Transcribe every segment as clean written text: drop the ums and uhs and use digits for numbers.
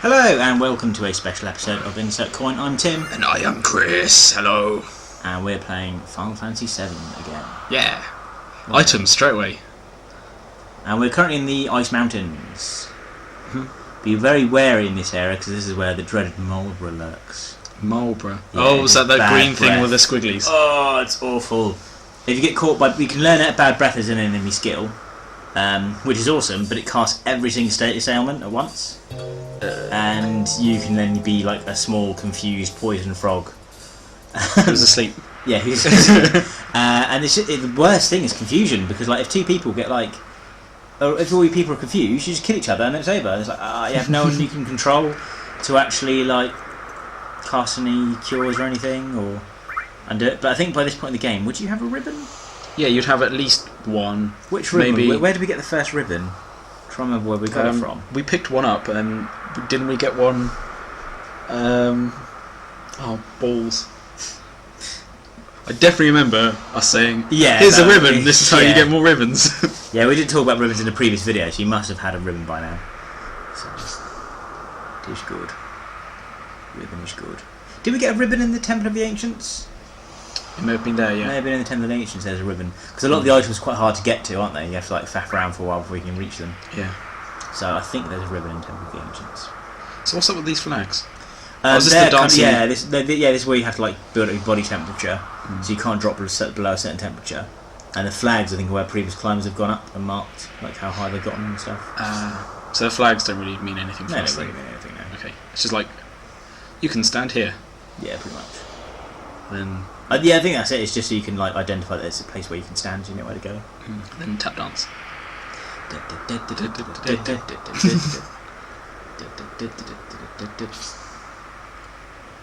Hello and welcome to a special episode of Insert Coin. I'm Tim. And I am Chris. Hello. And we're playing Final Fantasy VII again. Yeah. Items straight away. And we're currently in the Ice Mountains. Be very wary in this area because this is where the dreaded Marlborough lurks. Marlborough. Yeah, oh, is that green breath. thing with the squigglies? Oh, it's awful. If you get caught by... You can learn that bad breath is an enemy skill, which is awesome, but it casts every single status ailment at once. And you can then be like a small, confused poison frog. Who's asleep. Yeah, who's and the worst thing is confusion, because like if two people get like... Or if all your people are confused, you just kill each other and it's over. It's like, you have no one you can control to actually like cast any cures or anything or undo it. But I think by this point in the game, would you have a ribbon? Yeah, you'd have at least one. Which ribbon? Maybe. Where did we get the first ribbon? I'm trying to remember where we got it from. We picked one up, and didn't we get one? Balls. I definitely remember us saying, Yeah, here's a ribbon, this is how you get more ribbons. Yeah, we did talk about ribbons in the previous video, so you must have had a ribbon by now. So, it is good. Ribbon is good. Did we get a ribbon in the Temple of the Ancients? It may have been there, yeah. May have been in the Temple of the Ancients, there's a ribbon. Because a lot of the items are quite hard to get to, aren't they? You have to like faff around for a while before you can reach them. Yeah. So I think there's a ribbon in the Temple of the Ancients. So what's up with these flags? Is this the dancing? This is where you have to like build up your body temperature, so you can't drop below a certain temperature. And the flags, I think, are where previous climbers have gone up and marked like how high they've gotten and stuff. So the flags don't really mean anything for us. They don't really mean anything. No. Okay, it's just like you can stand here. Yeah, pretty much. Then yeah, I think that's it. It's just so you can like identify that it's a place where you can stand, so you know where to go. Then tap dance.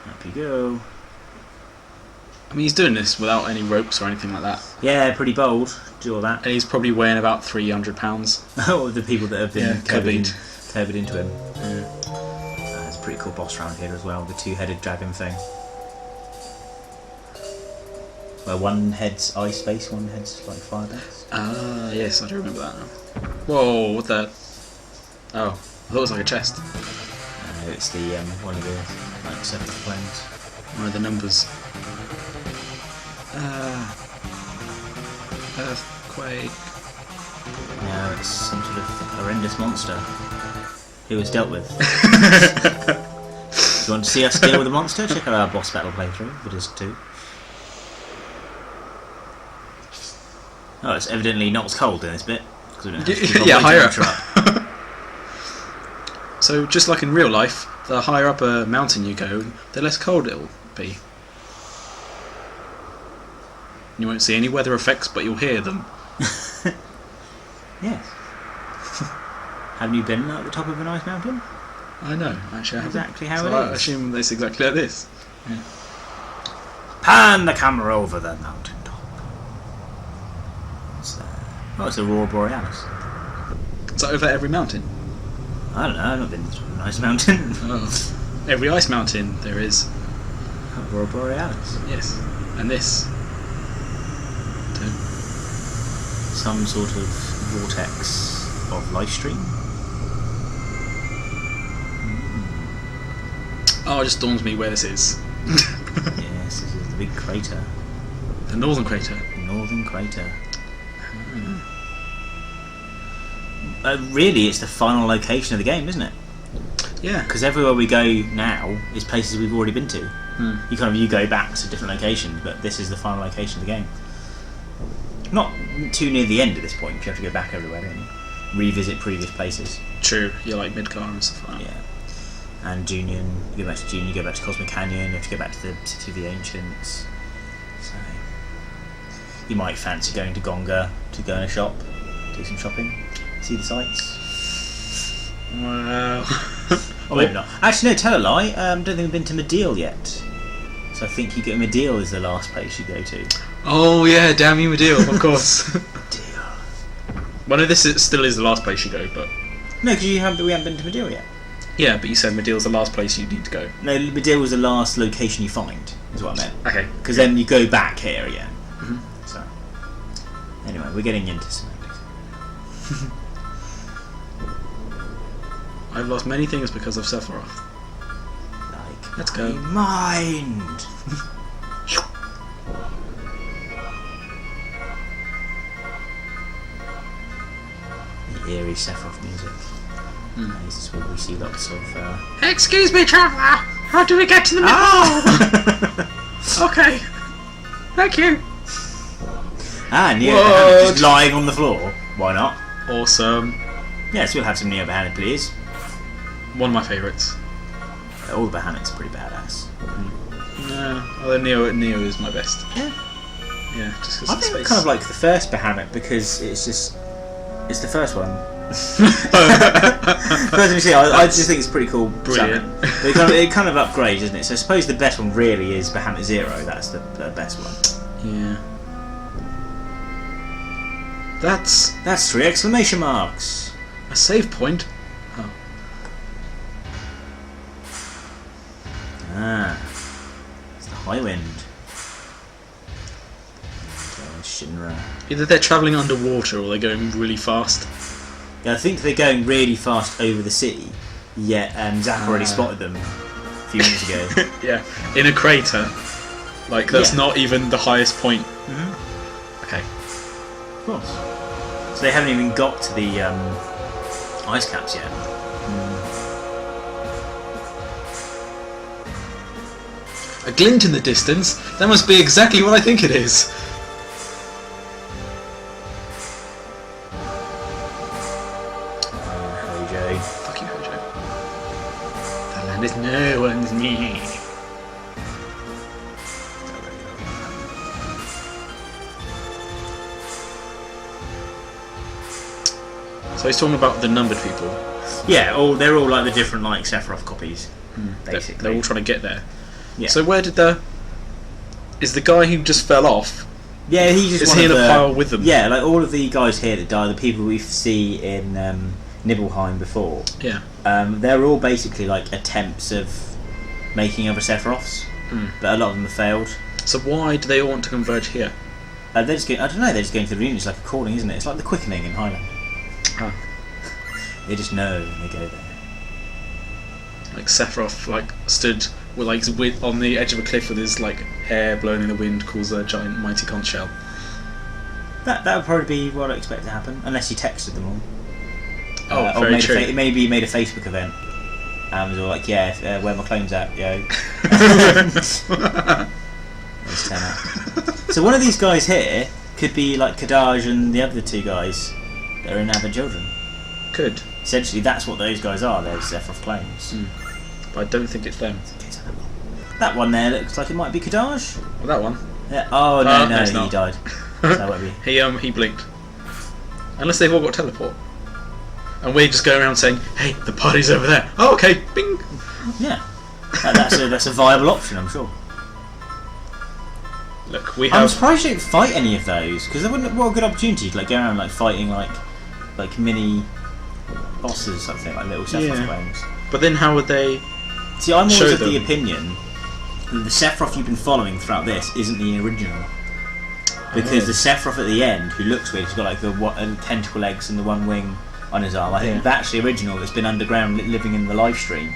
Up you go. I mean, he's doing this without any ropes or anything like that. Yeah, pretty bold. Do all that. And he's probably weighing about 300 pounds. Oh, the people that have been COVID into him. Yeah. There's a pretty cool boss around here as well, the two-headed dragon thing. Where one head's ice base, one head's like fire base. Ah, yes, I do remember that now. Whoa, what the... Oh, I thought it was like a chest. It's the one of the like separate planes. One of the numbers. Earthquake. No, it's some sort of horrendous monster who was dealt with. If you want to see us deal with a monster, check out our boss battle playthrough, Vidisc 2. Oh, it's evidently not as cold in this bit. We don't have to keep our higher up. So, just like in real life, the higher up a mountain you go, the less cold it'll be. You won't see any weather effects, but you'll hear them. Yes. Haven't you been at the top of a nice mountain? I know, actually I haven't. Exactly how so it I is. assume it's exactly like this. Yeah. Pan the camera over the mountain top. What's there? Oh, it's Aurora Borealis. Is that over every mountain? I don't know, I've not been to a nice mountain. Oh. Every ice mountain there is. Aurora Borealis. Yes. And this. Some sort of vortex of live stream. Oh, it just dawns me where this is. Yes, this is the big crater. The northern crater. The northern crater. Really, it's the final location of the game, isn't it? Yeah. Because everywhere we go now is places we've already been to. You go back to different locations, but this is the final location of the game. Not too near the end at this point, you have to go back everywhere, don't you? Revisit previous places. True, you're like Midgar and stuff like that. Yeah. And Junior, you go back to Junior, you go back to Cosmic Canyon, you have to go back to the City of the Ancients. So you might fancy going to Gonga to go in a shop, do some shopping, see the sights. Wow. Or maybe not. Actually no, tell a lie, don't think we've been to Medeal yet. So I think Medeal is the last place you go to. Oh yeah, damn you Medeal, of course. Medeal. Well, no, still is the last place you go, but... No, because we haven't been to Medeal yet. Yeah, but you said Medeal's the last place you need to go. No, Medeal was the last location you find, is what I meant. Okay. Because then you go back here again. So, anyway, we're getting into semantics. I've lost many things because of Sephiroth. Like Let's go. Mind. The eerie Sephiroth music. This is where we see lots of. Excuse me, traveller. How do we get to the middle? Oh! Okay. Thank you. Neo What? just lying on the floor. Why not? Awesome. Yes, we'll have some Neo Bahamut, please. One of my favourites. All the Bahamuts are pretty badass. No, although Neo is my best. Yeah. Yeah, just because I of think I space. kind of like the first Bahamut because it's the first one. First time you see it, I just think it's pretty cool. Brilliant. But it kind of upgrades, isn't it? So I suppose the best one really is Bahamut Zero. That's the best one. Yeah. That's 3 exclamation marks. a save point. Oh. It's the High Wind. Shinra. Either they're travelling underwater or they're going really fast. Yeah, I think they're going really fast over the city. Yet Zach already spotted them a few minutes ago. Yeah, in a crater. Like, that's Yeah. not even the highest point. Okay. Of course. So they haven't even got to the ice caps yet. A glint in the distance? That must be exactly what I think it is. Hojo. Fuck you, Hojo. That land is no one's me. So he's talking about the numbered people. Yeah, they're all like the different like Sephiroth copies, basically. They're all trying to get there. Yeah. So where did is the guy who just fell off? Yeah, he's just Is one he of in a the, pile with them? Yeah, like all of the guys here that die, the people we see in Nibelheim before. Yeah. They're all basically like attempts of making other Sephiroths, but a lot of them have failed. So why do they all want to converge here? They're just going, I don't know. They're just going to the reunion. It's like a calling, isn't it? It's like the quickening in Highland. Ah. They just know and they go there. Like Sephiroth, like stood with on the edge of a cliff with his like hair blowing in the wind, calls a giant mighty conch shell. That would probably be what I expect to happen, unless he texted them all. Oh, or very true. Maybe he made a Facebook event. And was all like, yeah, where my clone's at, yo. Let's turn up. So one of these guys here could be like Kadaj and the other two guys that are in Avid Children. Could. Essentially, that's what those guys are. They're Sephiroth clones. But I don't think it's them. That one there looks like it might be Kadaj. Well, that one. Yeah. Oh no, it's he not. died. So that won't be. He blinked. Unless they've all got teleport. And we're just going around saying, hey, the party's over there. Oh, okay, bing! Yeah. That's a viable option, I'm sure. Look, we I'm have... surprised you didn't fight any of those, because there wouldn't. What a good opportunity to like go around like fighting like mini bosses or something, like little Sephiroth clones. But then how would they... See, I'm show always of the them? opinion that the Sephiroth you've been following throughout this isn't the original. Because the Sephiroth at the end, who looks weird, he's got like the tentacle legs and the one wing on his arm. I think that's the original that's been underground living in the live stream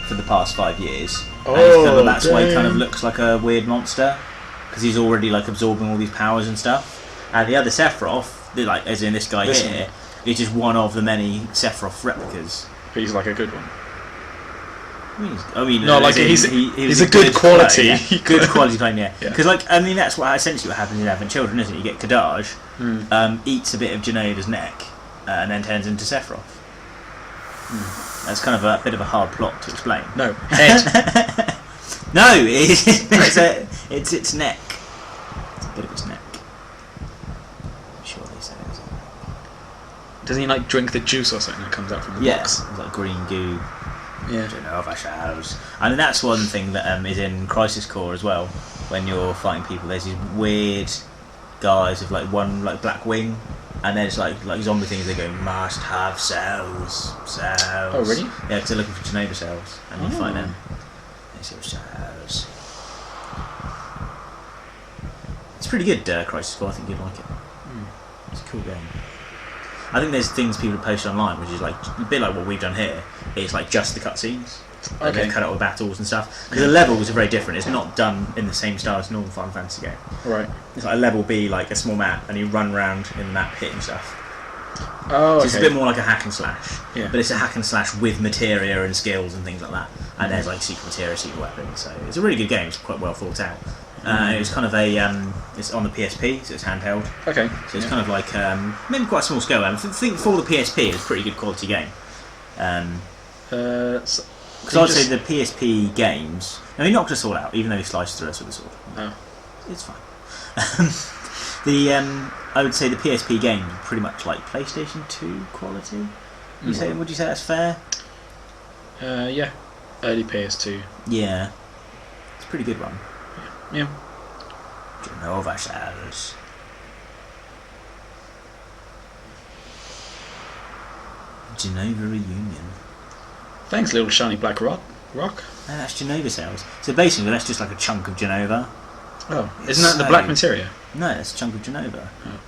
for the past 5 years. And that's why he kind of looks like a weird monster, because he's already like absorbing all these powers and stuff. And the other Sephiroth, like as in this guy here, is just one of the many Sephiroth replicas. He's like a good one. I mean, No, like he's a good quality. Clone, yeah. Good quality clone, yeah. Yeah. Because that's essentially what happens in Advent Children, isn't it? You get Kadaj, eats a bit of Geneva's neck, and then turns into Sephiroth. That's kind of a bit of a hard plot to explain. No, head. No, it's its neck. It's a bit of its neck. I'm sure they say it's a neck. Doesn't he like drink the juice or something that comes out from the box? It's like green goo. Yeah. Genova shadows. And that's one thing that is in Crisis Core as well. When you're fighting people, there's these weird guys with like one like black wing, and then it's like zombie things. They go must have cells. Oh really? Yeah, because they're looking for Genova cells, and you fight them. There's your cells. It's pretty good, Crisis Core. I think you'd like it. It's a cool game. I think there's things people post online, which is like a bit like what we've done here. It's like just the cutscenes. Okay. They cut out all the battles and stuff because the levels are very different. It's not done in the same style as a normal Final Fantasy game. Right. It's like a level be like a small map, and you run around in the map hitting stuff. Oh, So it's a bit more like a hack and slash, Yeah. but it's a hack and slash with materia and skills and things like that. And there's like secret materia, secret weapons. So it's a really good game. It's quite well thought out. It's kind of a it's on the PSP, so it's handheld. Okay. So it's kind of like maybe quite a small scale. I think for the PSP, it's a pretty good quality game. So Because I'd say the PSP games. No, he knocked us all out, even though he sliced through us with a sword. Oh. It's fine. I would say the PSP games are pretty much like PlayStation 2 quality. Would you say that's fair? Yeah. Early PS2. Yeah. It's a pretty good one. Yeah. Genova Shadows. Genova Reunion. Thanks, little shiny black rock. No, that's Genova cells. So basically, that's just like a chunk of Genova. Oh, isn't that the black materia? No, that's a chunk of Genova. Oh.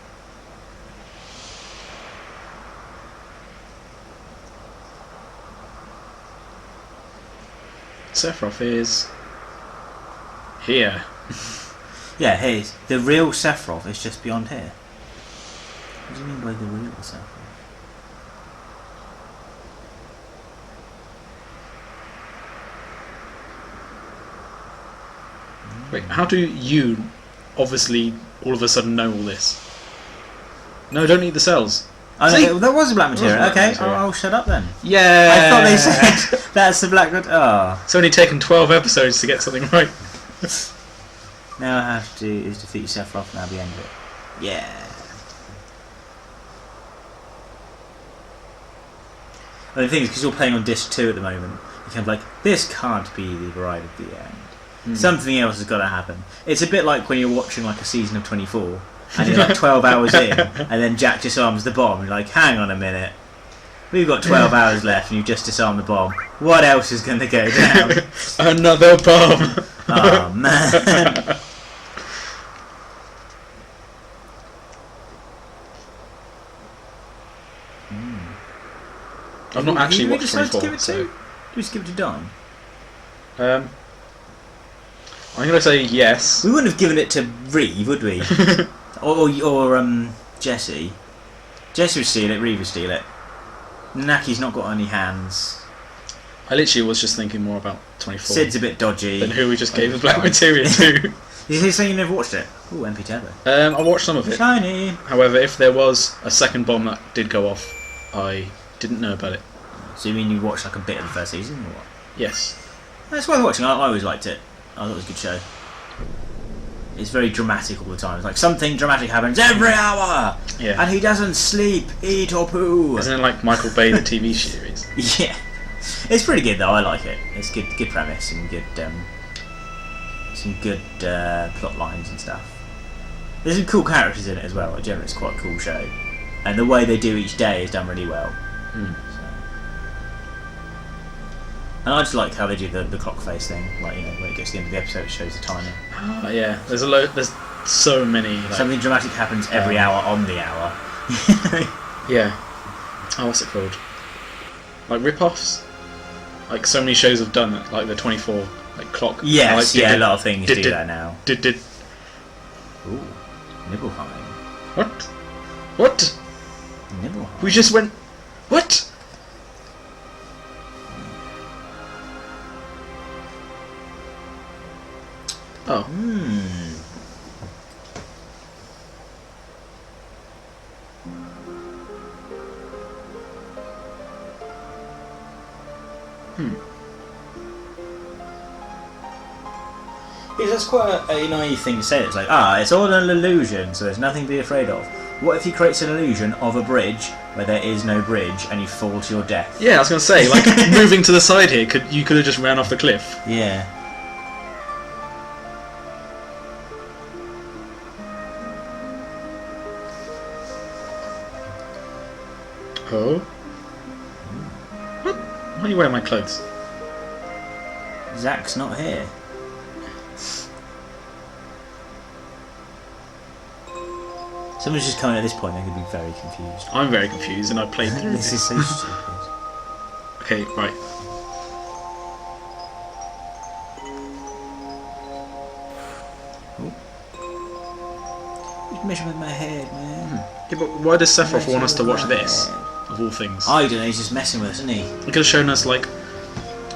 Sephiroth is here. Yeah, hey, the real Sephiroth is just beyond here. What do you mean by the real Sephiroth? Wait, how do you obviously all of a sudden know all this? No, don't eat the cells. Oh, See? no, there was a black material. There was a black Okay, material. I'll shut up then. Yeah. I thought they said that's the black. Oh. It's only taken 12 episodes to get something right. Now I have to is defeat Sephiroth and I'll be end of it. Yeah. Well, the thing is, because you're playing on disc 2 at the moment, you're kind of like, this can't be the bride of the end. Something else has got to happen. It's a bit like when you're watching like a season of 24 and you're like 12 hours in and then Jack disarms the bomb and you're like, hang on a minute, we've got 12 hours left and you've just disarmed the bomb. What else is going to go down? Another bomb. Oh man. I've not actually Did we watched decide 24. to give it to? Did we skip it to Dime? I'm going to say yes. We wouldn't have given it to Reeve, would we? or Jesse. Jesse would steal it, Reeve would steal it. Naki's not got any hands. I literally was just thinking more about 24 Sid's a bit dodgy. than who we just gave the black materia to. Did you say you never watched it? Ooh, MP Tether. I watched some of it. Shiny! However, if there was a second bomb that did go off, I didn't know about it. So you mean you watched like a bit of the first season, or what? Yes. That's worth watching. I always liked it. I thought it was a good show. It's very dramatic all the time. It's like something dramatic happens every hour! Yeah. And he doesn't sleep, eat or poo! Isn't it like Michael Bay, the TV series? Yeah. It's pretty good though, I like it. It's good premise and some good plot lines and stuff. There's some cool characters in it as well. Generally it's quite a cool show. And the way they do each day is done really well. Mm. And I just like how they do the clock face thing. Like, you know, when it gets to the end of the episode it shows the timer. Yeah, there's so many. Like, Something dramatic happens every hour on the hour. yeah. Oh, what's it called? Like rip-offs? Like so many shows have done it, like the 24 like clock. Yes, like, a lot of things do that now. Did. Ooh, Nibelheim. What? Nibelheim. We just went. What? Oh. Yeah, that's quite a naive thing to say. It's like, it's all an illusion, so there's nothing to be afraid of. What if he creates an illusion of a bridge where there is no bridge and you fall to your death? Yeah, I was gonna say, like moving to the side here, you could have just ran off the cliff. Yeah. Oh. What? Why are you wearing my clothes? Zach's not here. Someone's just coming at this point, they're going to be very confused. I'm very confused, and I played through This is so stupid. Okay, right. Just messing with my head, man. Yeah, but why does Sephiroth want us to watch this, of all things? I don't know, he's just messing with us, isn't he? He could have shown us, like,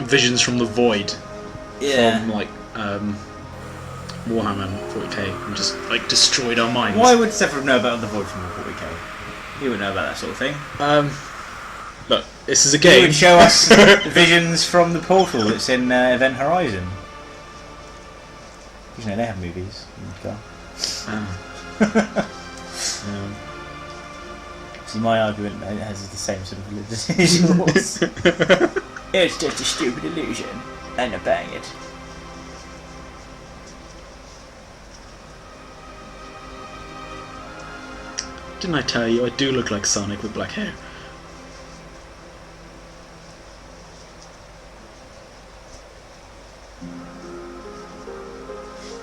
visions from the void. Yeah. From, like, Warhammer 40k, and just, like, destroyed our minds. Why would Sephiroth know about the void from the 40k? He would know about that sort of thing. Look, this is a game. He would show us visions from the portal that's in Event Horizon. You know, they have movies. See, my argument has the same sort of validity as yours. It's just a stupid illusion, and I'm buying it. Didn't I tell you I do look like Sonic with black hair?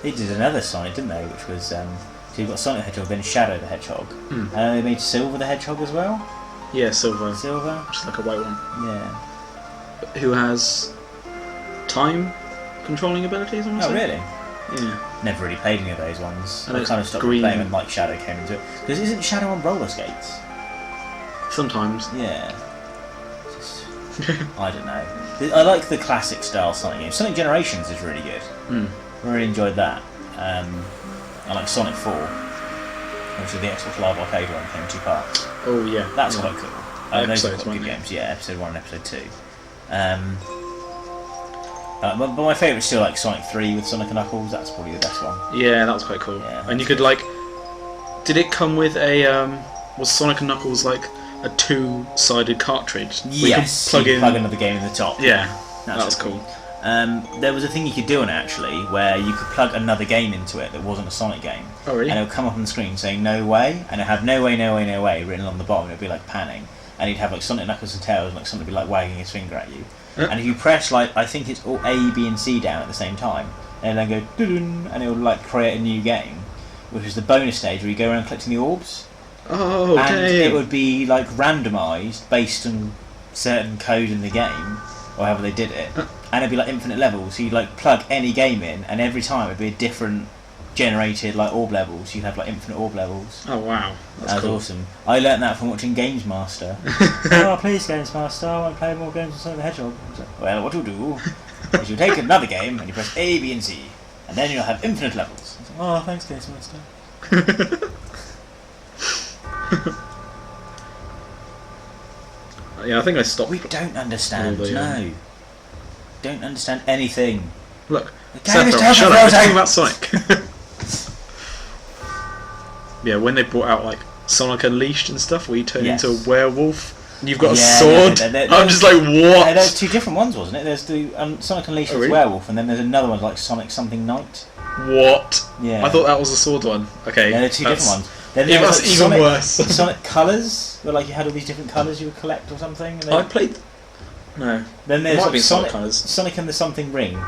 They did another Sonic, didn't they? Which was so you've got Sonic the Hedgehog, then Shadow the Hedgehog, and they made Silver the Hedgehog as well. Yeah, Silver. Silver, Just like a white one. yeah. Who has time controlling abilities? I want to Oh, say. really? Yeah. Never really played any of those ones. And I it's kind of stopped green. playing when like Shadow came into it. Because isn't Shadow on roller skates? Sometimes. Yeah. Just, I don't know. I like the classic style Sonic games. Sonic Generations is really good. I really enjoyed that. I like Sonic 4. Obviously the Xbox Live Arcade one came in 2 parts. Oh yeah. That's yeah. quite cool. Those are Episodes, quite good weren't they? games. Yeah, episode 1 and episode 2. But my favourite's still like Sonic 3 with Sonic and Knuckles. That's probably the best one. Yeah, that was quite cool. Yeah, and you could like, did it come with a was Sonic and Knuckles like a 2-sided cartridge? Yes, We could you plug another game in the top. Yeah, That's that was cool. cool. There was a thing you could do on it actually, where you could plug another game into it that wasn't a Sonic game. Oh really? And it would come up on the screen saying "No way," and it had "No way, no way, no way" written along the bottom. It would be like panning, and you'd have like Sonic, Knuckles, and Tails, and like Sonic would be like wagging his finger at you. And if you press like I think it's all A, B, and C down at the same time, and then go doo-doo, and it would like create a new game, which is the bonus stage where you go around collecting the orbs. Oh, and damn. it would be like randomised based on certain code in the game, or however they did it, and it'd be like infinite levels. So you'd like plug any game in, and every time it'd be a different generated like orb levels. You'd have like infinite orb levels. Oh wow, that's That was cool. awesome. I learnt that from watching Games Master. Oh, please, Games Master, I want to play more games of Sonic the Hedgehog. I was like, well, what you'll do is you'll take another game and you press A, B, and C, and then you'll have infinite levels. I was like, oh, thanks, Games Master. Yeah, I think I stopped. We don't understand. All the, No, don't understand anything. Look, The game is Sephiroth, shut terrible, up, we're Rosie. talking about Sonic. Yeah, when they brought out like Sonic Unleashed and stuff, where you turn Yes. into a werewolf and you've got a Yeah, sword, they're- I'm just like, what? There's 2 different ones, wasn't it? There's the Sonic Unleashed Oh, as really? Werewolf, and then there's another one like Sonic Something Knight. What? Yeah. I thought that was the sword one. Okay. Yeah, they're 2 that's- different ones. Then Yeah, there was, that's like, even Sonic, worse. Sonic Colours, where like you had all these different colours you would collect or something. And then, I played. No. then It there's might like be Sonic Sonic, Colours. Sonic and the Something Ring,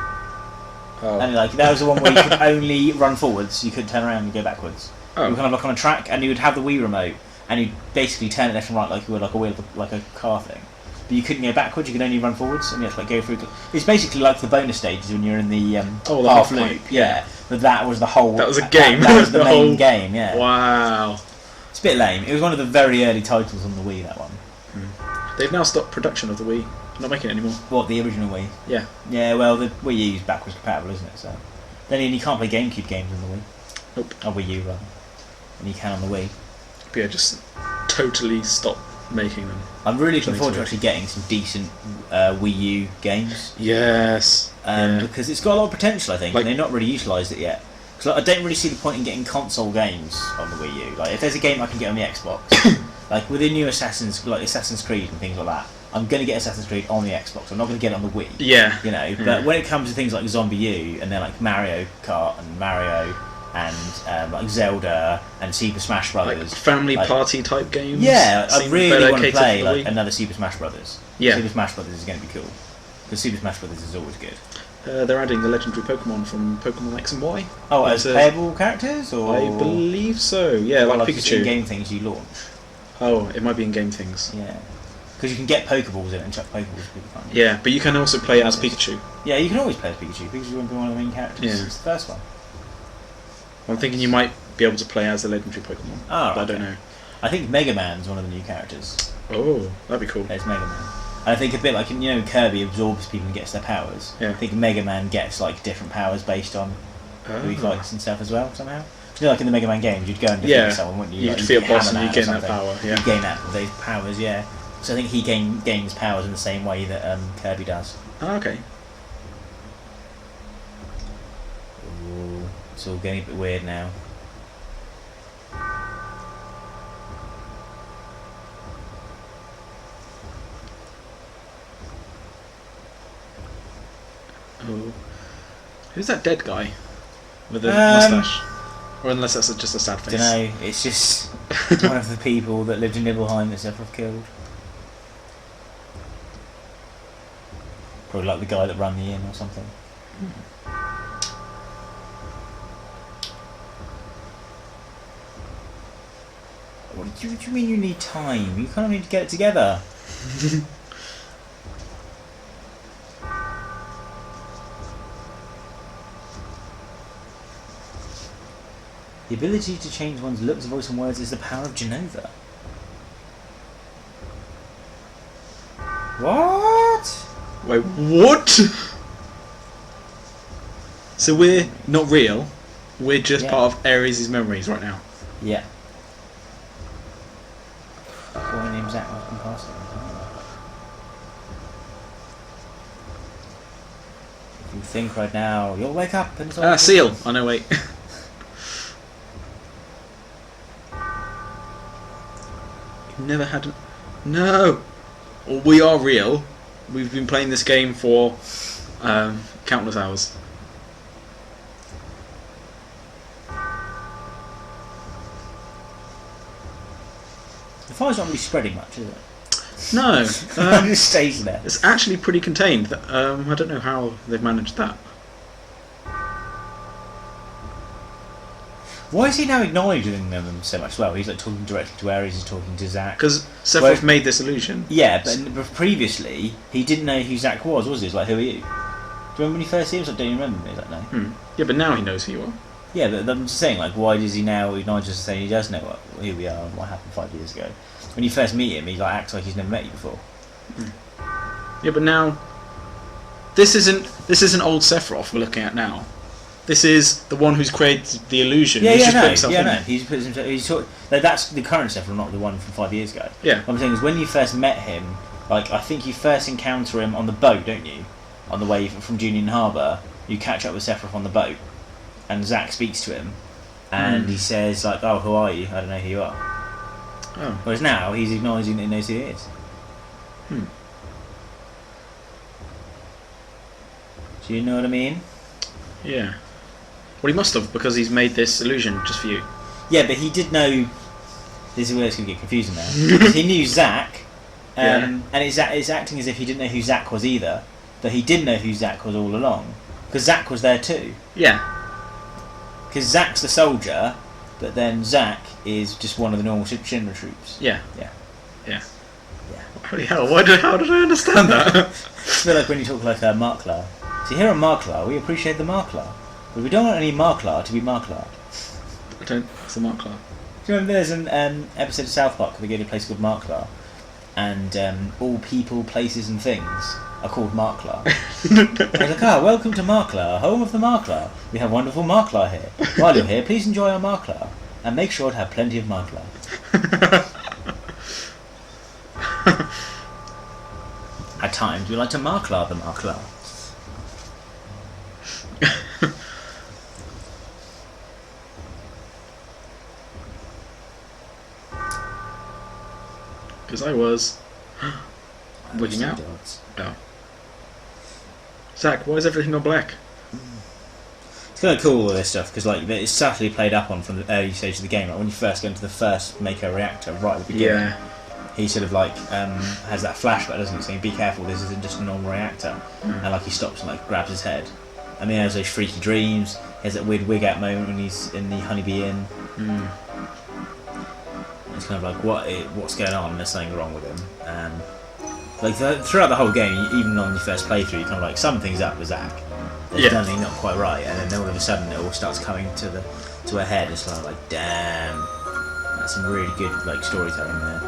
Oh. and like that was the one where you could only run forwards. You couldn't turn around and go backwards. Oh. You were kind of like on a track, and you would have the Wii remote, and you'd basically turn it left and right like you were like a wheel, like a car thing. But you couldn't go backwards. You could only run forwards, and you had to like go through. It's basically like the bonus stages when you're in the Oh, the half half loop. pipe, Yeah, but that was the whole. That was a game. That was the The main whole- game. Yeah. Wow. It's a bit lame. It was one of the very early titles on the Wii. That one. They've now stopped production of the Wii. Not making it anymore. What, the original Wii? Yeah. Yeah. Well, the Wii U is backwards compatible, isn't it? So then you can't play GameCube games on the Wii. Nope. Or Wii U rather. And you can on the Wii. But yeah, just totally stop making them. I'm really looking Something forward to to actually getting some decent Wii U games. Yes. Yeah. Because it's got a lot of potential, I think, Like- and they've not really utilised it yet. Because I don't really see the point in getting console games on the Wii U. Like, if there's a game I can get on the Xbox, like with the new Assassin's Creed and things like that, I'm going to get Assassin's Creed on the Xbox. I'm not going to get it on the Wii. Yeah. You know, but when it comes to things like Zombie U and then like Mario Kart and Mario and like Zelda and Super Smash Like Brothers, family like- party type games. yeah, I seem really better want to catered play for the like Wii. another Super Smash Brothers. Yeah. Super Smash Brothers is going to be cool because Super Smash Brothers is always good. They're adding the legendary Pokemon from Pokemon X and Y. Oh, as playable characters, or I believe so. Yeah, like Pikachu. In-game things you launch. Oh, it might be in-game things. Yeah, because you can get Pokeballs in it and chuck Pokeballs at people, can't you? Yeah, but you can also play as Pikachu. Yeah, you can always play as Pikachu. Pikachu won't be one of the main characters. Yeah. It's the first one. I'm thinking you might be able to play as the legendary Pokemon. Oh, but I don't know. I think Mega Man's one of the new characters. Oh, that'd be cool. There's Mega Man. And I think a bit like, you know, Kirby absorbs people and gets their powers. Yeah. I think Mega Man gets like different powers based on who he likes and stuff as well somehow. You know, like in the Mega Man games, you'd go and defeat someone, wouldn't you? You'd like, defeat a boss and you gain that power. Yeah. You gain those powers, yeah. So I think he gains powers in the same way that Kirby does. Oh, okay. Ooh, it's all getting a bit weird now. Oh. Who's that dead guy with the mustache? Or unless that's just a sad face. Dunno, it's just one of the people that lived in Nibelheim that Sephiroth killed. Probably like the guy that ran the inn or something. What do you mean you need time? You kind of need to get it together. The ability to change one's looks, voice and words is the power of Genova. What? Wait, what? So we're not real, we're just part of Ares' memories right now. Yeah. Boy named Zach was fantastic. If you think right now, you'll wake up and it's all Seal! Oh no, wait. You've never had an... No! Well, we are real. We've been playing this game for countless hours. The fire's not really spreading much, is it? No. It just stays there. It's actually pretty contained. I don't know how they've managed that. Why is he now acknowledging them so much? Well, he's like talking directly to Ares, he's talking to Zack. Because Sephiroth made this illusion. Yeah, but previously he didn't know who Zack was he? He was like, who are you? Do you remember when he first see him? I don't even remember me. He's like, no. Yeah, but now he knows who you are. Yeah, but I'm just saying, like, why does he now acknowledge us and say he does know who we are and what happened 5 years ago? When you first meet him, he like acts like he's never met you before. Yeah, but now this isn't old Sephiroth we're looking at now. This is the one who's created the illusion. Yeah, He's yeah, just no, put himself in no. there. He's put himself. Like, that's the current Sephiroth, not the one from 5 years ago. Yeah. What I'm saying is, when you first met him, like, I think you first encounter him on the boat, don't you? On the way from Union Harbour, you catch up with Sephiroth on the boat, and Zack speaks to him, and he says, like, "Oh, who are you? I don't know who you are." Oh. Whereas now he's acknowledging that he knows who he is. Do you know what I mean? Yeah. Well, he must have, because he's made this illusion just for you. Yeah, but he did know. This is where it's going to get confusing now. Because he knew Zack, and it's acting as if he didn't know who Zack was either, but he did know who Zack was all along, because Zack was there too. Yeah. Because Zack's the soldier, but then Zack is just one of the normal Shinra troops. Yeah. Yeah. Yeah. Yeah. Holy hell! How did I understand that? It's a bit like when you talk like Marklar. See, here on Marklar, we appreciate the Marklar, but we don't want any Marklar to be Marklar. I don't. It's the Marklar. Do you remember there's an episode of South Park where they go to a place called Marklar, and all people, places, and things are called Marklar. I was like, welcome to Marklar, home of the Marklar. We have wonderful Marklar here. While you're here, please enjoy our Marklar, and make sure to have plenty of Marklar. At times, we like to Marklar the Marklar. Because I was looking out. Oh. Zack, why is everything all black? It's kind of cool all this stuff because like it's subtly played up on from the early stage of the game. Like when you first go into the first Mako reactor right at the beginning, he sort of like has that flashback, doesn't he? Saying, "Be careful, this isn't just a normal reactor." And like he stops and like grabs his head. And then he has those freaky dreams. He has that weird wig out moment when he's in the Honeybee Inn. It's kind of like what's going on? There's something wrong with him. Like throughout the whole game, even on your first playthrough, you kind of like something's up with Zack. There's something not quite right, and then all of a sudden it all starts coming to a head. It's like damn, that's some really good like storytelling there.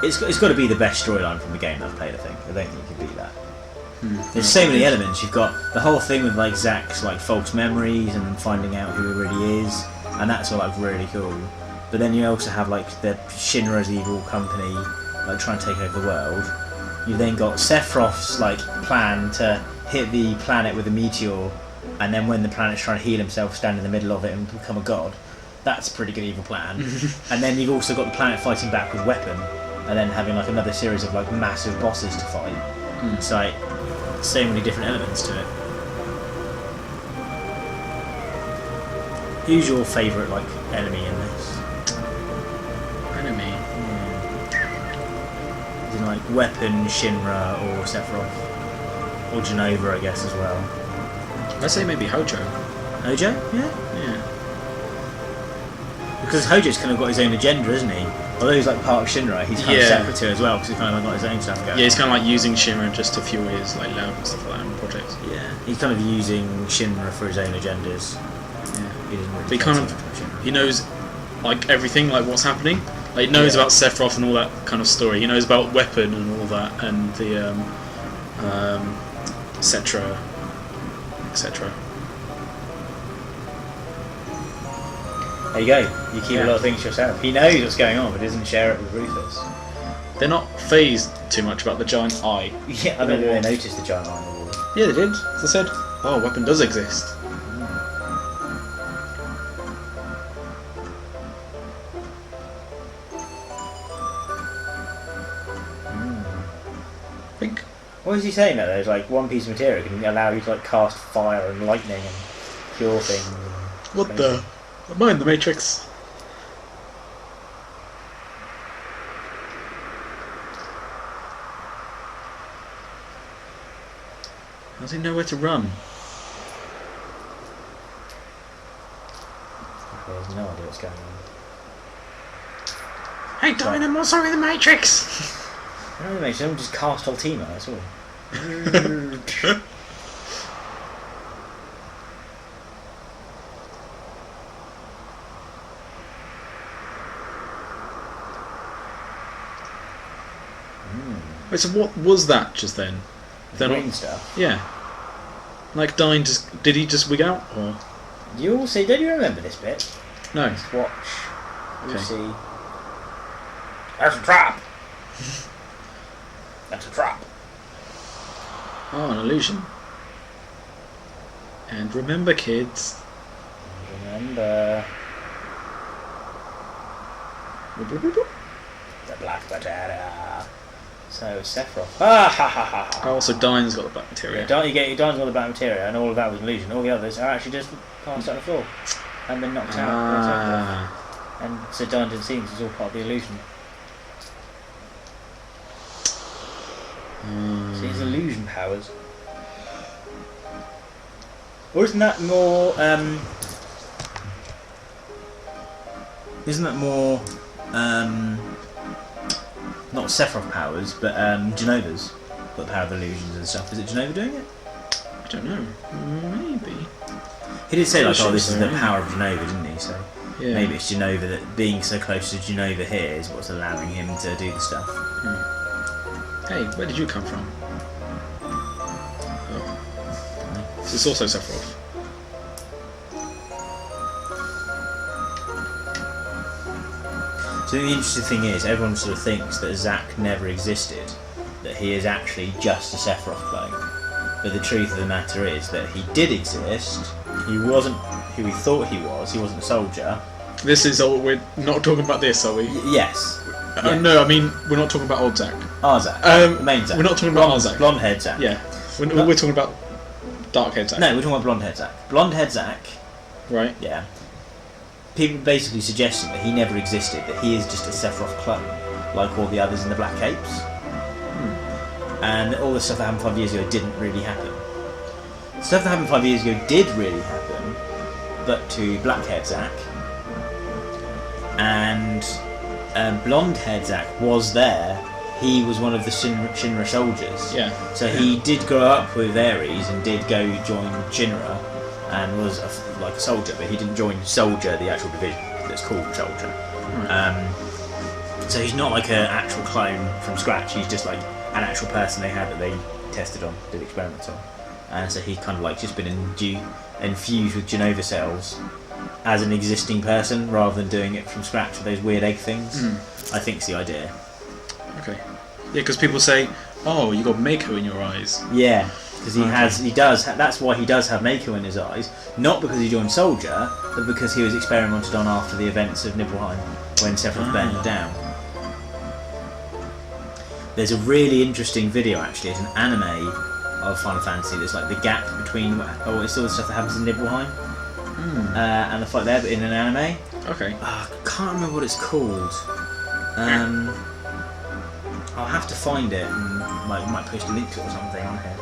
It's got to be the best storyline from the game that I've played. I think you can beat that. There's so many elements. You've got the whole thing with like Zack's like false memories and then finding out who he really is, and that's all like really cool. But then you also have like the Shinra's evil company like trying to take over the world. You've then got Sephiroth's like plan to hit the planet with a meteor, and then when the planet's trying to heal himself, stand in the middle of it and become a god. That's a pretty good evil plan. And then you've also got the planet fighting back with weapon, and then having like another series of like massive bosses to fight. It's like so many different elements to it. Who's your favourite like enemy in this? Enemy? Is it like weapon, Shinra, or Sephiroth? Or Genova, I guess, as well. I'd say maybe Hojo. Hojo? Yeah. Yeah. Because Hojo's kind of got his own agenda, isn't he? Although he's like part of Shinra, he's kind of separate to it as well, because he's kind of got his own stuff going. Yeah, he's kind of like using Shinra just to fuel his like lab and stuff like that in projects. Yeah, he's kind of using Shinra for his own agendas. Yeah. He doesn't really But he kind of he knows like everything, like what's happening. Like he knows about Sephiroth and all that kind of story. He knows about weapon and all that, and the etc. etc. There you go. You keep a lot of things to yourself. He knows what's going on, but doesn't share it with Rufus. They're not phased too much about the giant eye. Yeah, I don't think they noticed the giant eye on the wall. Yeah, they did. They said, "Oh, weapon does exist." I think. What is he saying there? There's like one piece of material can allow you to like cast fire and lightning and cure things. What the? Am I in the Matrix? How does he know where to run? He has no idea what's going on. Hey, Darwin, I'm also in the Matrix! No, it makes sense. Just cast Ultima, that's all. Wait, so what was that just then? The green stuff. Yeah. Like Dyne just did he just wig out or? You all see? Don't you remember this bit? No. Let's watch. You Okay. see. That's a trap. That's a trap. Oh, an illusion. And remember, kids. Remember the black potato. So Sephiroth. Ah ha ha ha. Ha. Oh, so Dyne's got the black materia. Yeah, you get Don's got the black materia, and all of that was an illusion. All the others are actually just passed out on the floor and been knocked out. Ah. And so Don didn't see him, it's all part of the illusion. So he has illusion powers. Or isn't that more? Isn't that more? Not Sephiroth powers, but Genova's got the power of illusions and stuff. Is it Genova doing it? I don't know. Maybe. He did say like, Sure, "Oh, this is the yeah. power of Genova," didn't he? So Yeah. maybe it's Genova that being so close to Genova here is what's allowing him to do the stuff. Hey, where did you come from? Oh. So it's also Sephiroth. So the interesting thing is, everyone sort of thinks that Zack never existed, that he is actually just a Sephiroth clone. But the truth of the matter is that he did exist. He wasn't who he thought he was. He wasn't a soldier. This is all. We're not talking about this, are we? Yes. Yeah. No, I mean we're not talking about old Zack. Our Zack. The main Zack. We're not talking about our Zack. Blonde haired Zack. Yeah, we're talking about dark haired Zack. No, we're talking about blonde haired Zack. Blonde haired Zack. Right. Yeah. people basically suggesting that he never existed, that he is just a Sephiroth clone, like all the others in the Black Capes. And all the stuff that happened 5 years ago didn't really happen. Stuff that happened 5 years ago did really happen, but to black-haired Zack. And blonde-haired Zack was there. He was one of the Shinra soldiers. Yeah. So he did grow up with Ares and did go join Shinra and was like a soldier, but he didn't join Soldier, the actual division that's called Soldier. Right. So he's not like an actual clone from scratch. He's just like an actual person they had that they tested on, did experiments on. And so he's kind of like just been infused with Genova cells as an existing person rather than doing it from scratch with those weird egg things. I think's the idea. Okay. Yeah, because people say, "Oh, you got Mako in your eyes." Yeah, because he does. That's why he does have Mako in his eyes. Not because he joined Soldier, but because he was experimented on after the events of Nibelheim when Sephiroth burned him down. There's a really interesting video actually. It's an anime of Final Fantasy. There's like the gap between it's all the stuff that happens in Nibelheim and the fight there, but in an anime. Okay. I can't remember what it's called. I'll have to find it and might post a link to it or something on here.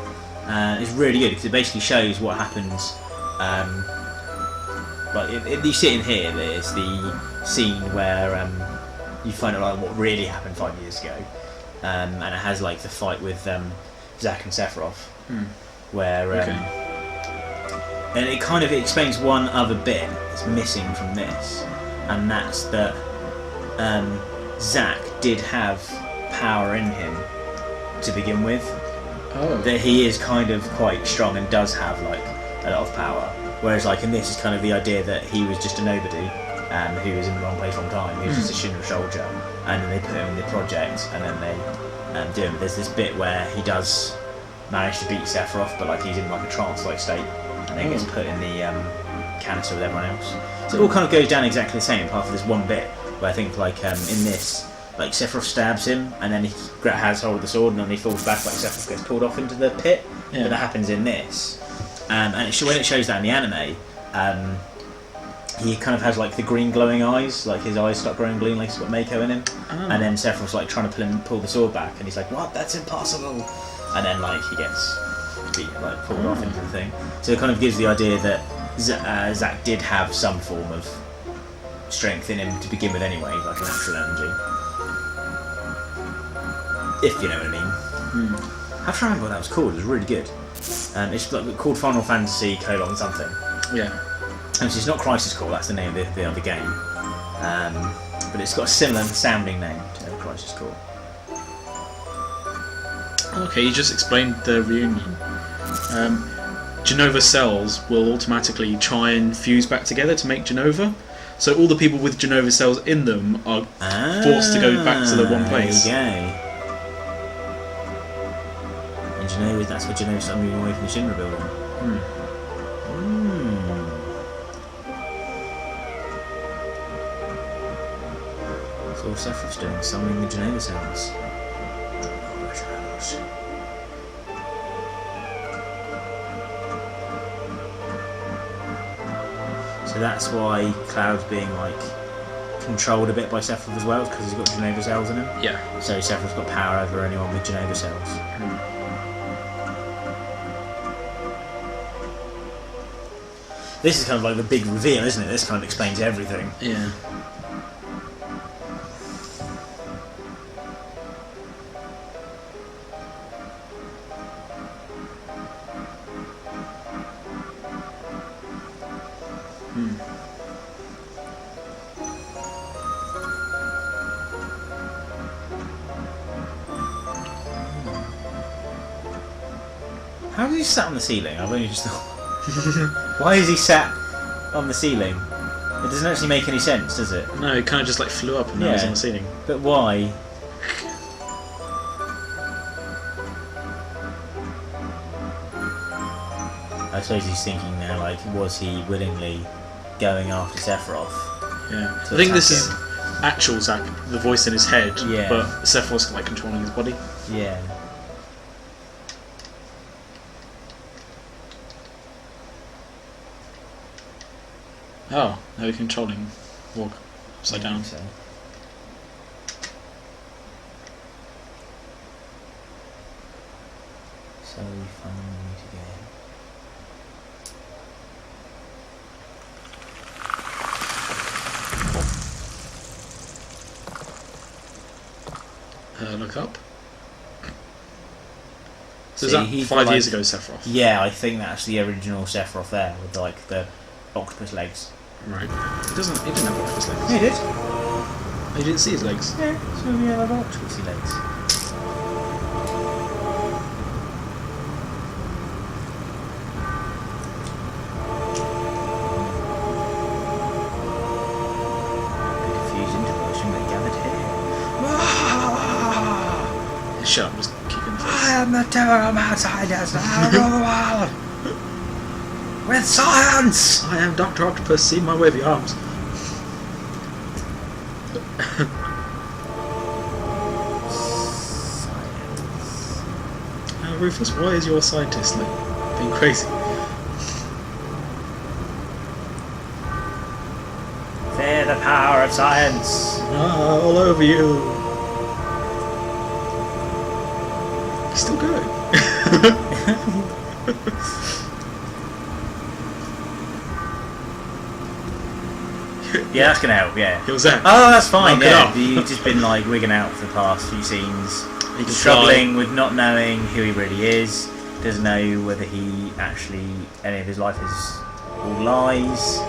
It's really good because it basically shows what happens. You see it in here. There's the scene where you find out like what really happened 5 years ago. And it has like the fight with Zack and Sephiroth, where and it kind of explains one other bit that's missing from this, and that's that Zack did have power in him to begin with. That he is kind of quite strong and does have like a lot of power, whereas like in this is kind of the idea that he was just a nobody. Who was in the wrong place, wrong time. He was just a Shinra soldier, and then they put him in the project, and then they do him. There's this bit where he does manage to beat Sephiroth, but like he's in like a trance-like state, and then gets put in the canister with everyone else. So it all kind of goes down exactly the same, apart from this one bit where I think like in this, like Sephiroth stabs him, and then he has hold of the sword, and then he falls back, like Sephiroth gets pulled off into the pit. Yeah. But that happens in this, and when it shows that in the anime. He kind of has like the green glowing eyes, like his eyes start growing green, like he's got Mako in him. And then Sephiroth's like trying to pull the sword back, and he's like, "What? That's impossible!" And then like he gets pulled off into the thing. So it kind of gives the idea that Zack did have some form of strength in him to begin with, anyway, like a natural energy. If you know what I mean. I have to remember what that was called. It was really good. It's like called Final Fantasy : something. Yeah. And it's not Crisis Core, that's the name of the other game. But it's got a similar sounding name to Crisis Core. Okay, you just explained the reunion. Genova cells will automatically try and fuse back together to make Genova. So all the people with Genova cells in them are forced to go back to the one place. There you go. And Genova, that's where Genova started moving away from the Shinra building. All Sephiroth's doing, summoning the Genova cells. So that's why Cloud's being like controlled a bit by Sephiroth as well, because he's got Genova cells in him. Yeah. So Sephiroth's got power over anyone with Genova cells. This is kind of like the big reveal, isn't it? This kind of explains everything. Yeah. How is he sat on the ceiling? I've only just thought. Why is he sat on the ceiling? It doesn't actually make any sense, does it? No, it kind of just like flew up and now he's on the ceiling. But why? I suppose he's thinking now, like, was he willingly going after Sephiroth? Yeah. I think this is actual Zack, the voice in his head, but Sephiroth's like controlling his body. Yeah. Oh, now we're controlling Or upside down. So. So we finally meet again. Look up. So See, is that he's 5 like- years ago, Sephiroth? Yeah, I think that's the original Sephiroth there with like the octopus legs. Right. He didn't have octopus legs. He did. Oh, you didn't see his legs? Yeah, so we have octopusy legs. Shut up, just kick in the face. I am the terror outside us, I rule the world with science. I am Dr. Octopus, see my wavy arms. Rufus, why is your scientist like being crazy? Fear the power of science. Ah, all over you. He's still going. Yeah, that's gonna help. Yeah. It was that. Oh, that's fine. Knock it Yeah, off. you've just been like wigging out for the past few scenes, He can struggling fly. with not knowing who he really is. Doesn't know whether he actually any of his life is all lies.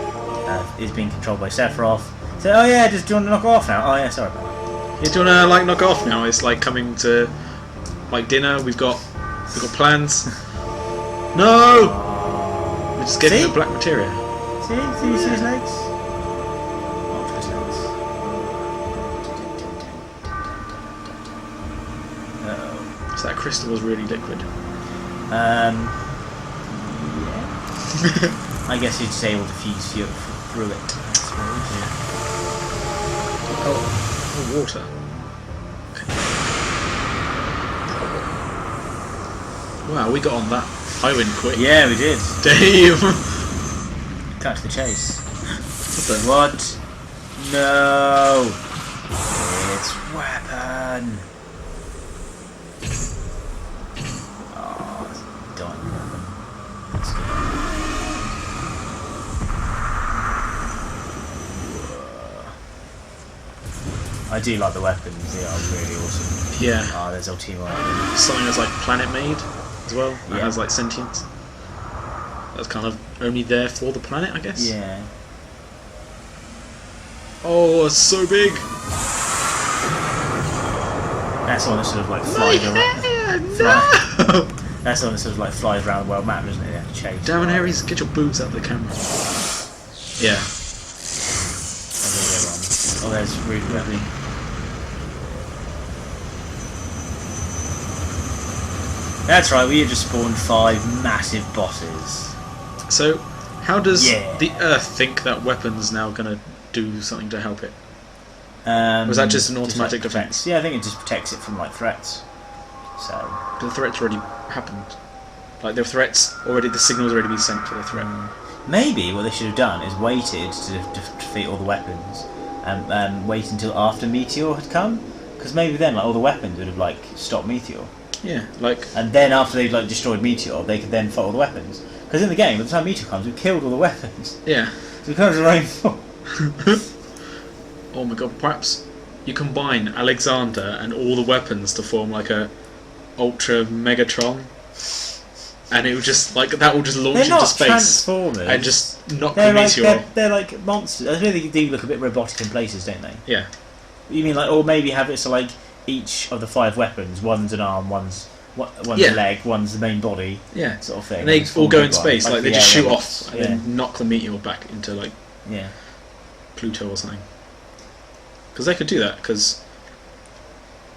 Is being controlled by Sephiroth. So, oh yeah, just do you want to knock it off now? Oh yeah, sorry about that. Yeah, do you wanna like knock off now? It's like coming to like dinner. We've got plans. No, we're just getting See? the black materia. See you see his legs? Octopus legs. Uh-oh. So that crystal was really liquid. Yeah. I guess you'd say able to fuse through it. I suppose. Oh, water. Okay. Wow, we got on that highwind quick. Yeah, we did. Damn. Cut to the chase. What the? What? No! It's weapon! Oh, it's a dying weapon. That's good. I do like the weapons, they are really awesome. Yeah. Oh, there's Ultima. Something that's like planet made as well. That Yeah. has like sentience. That's kind of only there for the planet, I guess. Yeah. Oh, it's so big. That's the one that sort of like flies around. No. That's the one that sort of like flies around the world map, isn't it? They have to chase. Damn it, Harry, get your boobs out of the camera. Yeah. Oh, there's Rude Weapon. That's right, we have just spawned 5 massive bosses. So, how does Yeah. the Earth think that weapon's now gonna do something to help it? Was that just an automatic like, defense? Yeah, I think it just protects it from like threats. So The threats already happened. Like the threats already, the signal's already been sent for the threat. maybe what they should have done is waited to defeat all the weapons, and wait until after Meteor had come, because maybe then like all the weapons would have like stopped Meteor, Yeah, like and then after they'd like destroyed Meteor, they could then fight all the weapons. Because in the game, by the time Meteor comes, we've killed all the weapons, yeah. so we can't just run for. Oh my god, perhaps you combine Alexander and all the weapons to form like a Ultra Megatron, and it would just like that will just launch They're into not space Transformers. and just knock They're the like meteor. they're like monsters. I think they do look a bit robotic in places, don't they? Yeah, You mean like, or maybe have it so like each of the 5 weapons, one's an arm, one's Yeah. a leg, one's the main body, yeah. sort of thing. And they It's all go in formed by- space, like they the just shoot aliens. off and then knock the meteor back into like Yeah. Pluto or something. Because they could do that. Because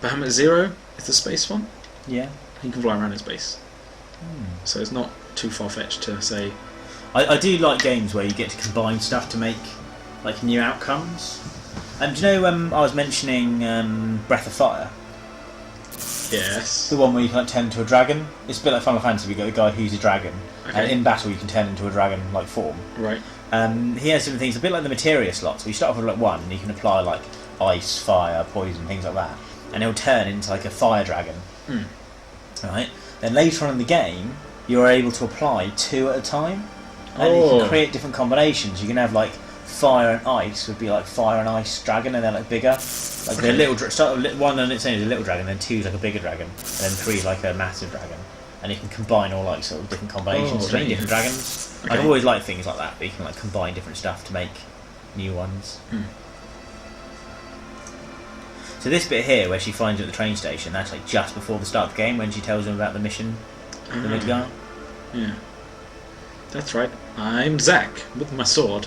Bahamut Zero is the space one. Yeah. You can fly around in space, so it's not too far fetched to say. I do like games where you get to combine stuff to make like new outcomes. And do you know I was mentioning Breath of Fire? Yes. The one where you can like, turn into a dragon. It's a bit like Final Fantasy. We got a guy who's a dragon, Okay. and in battle you can turn into a dragon-like form. Right. He has different things, a bit like the materia slots. We start off with like one, and you can apply like ice, fire, poison, things like that, and he'll turn into like a fire dragon. Right. Then later on in the game, you're able to apply 2 at a time, and you can create different combinations. You can have like fire and ice would be like fire and ice dragon, and they're like bigger. Like they're little. Start with one on its own is a little dragon, then 2 is like a bigger dragon, and then 3 is like a massive dragon. And you can combine all like sort of different combinations to make different dragons. Okay. I've always liked things like that, where you can like combine different stuff to make new ones. So this bit here, where she finds you at the train station, that's like just before the start of the game, when she tells him about the mission, the Midgar. Yeah. That's right. I'm Zack with my sword.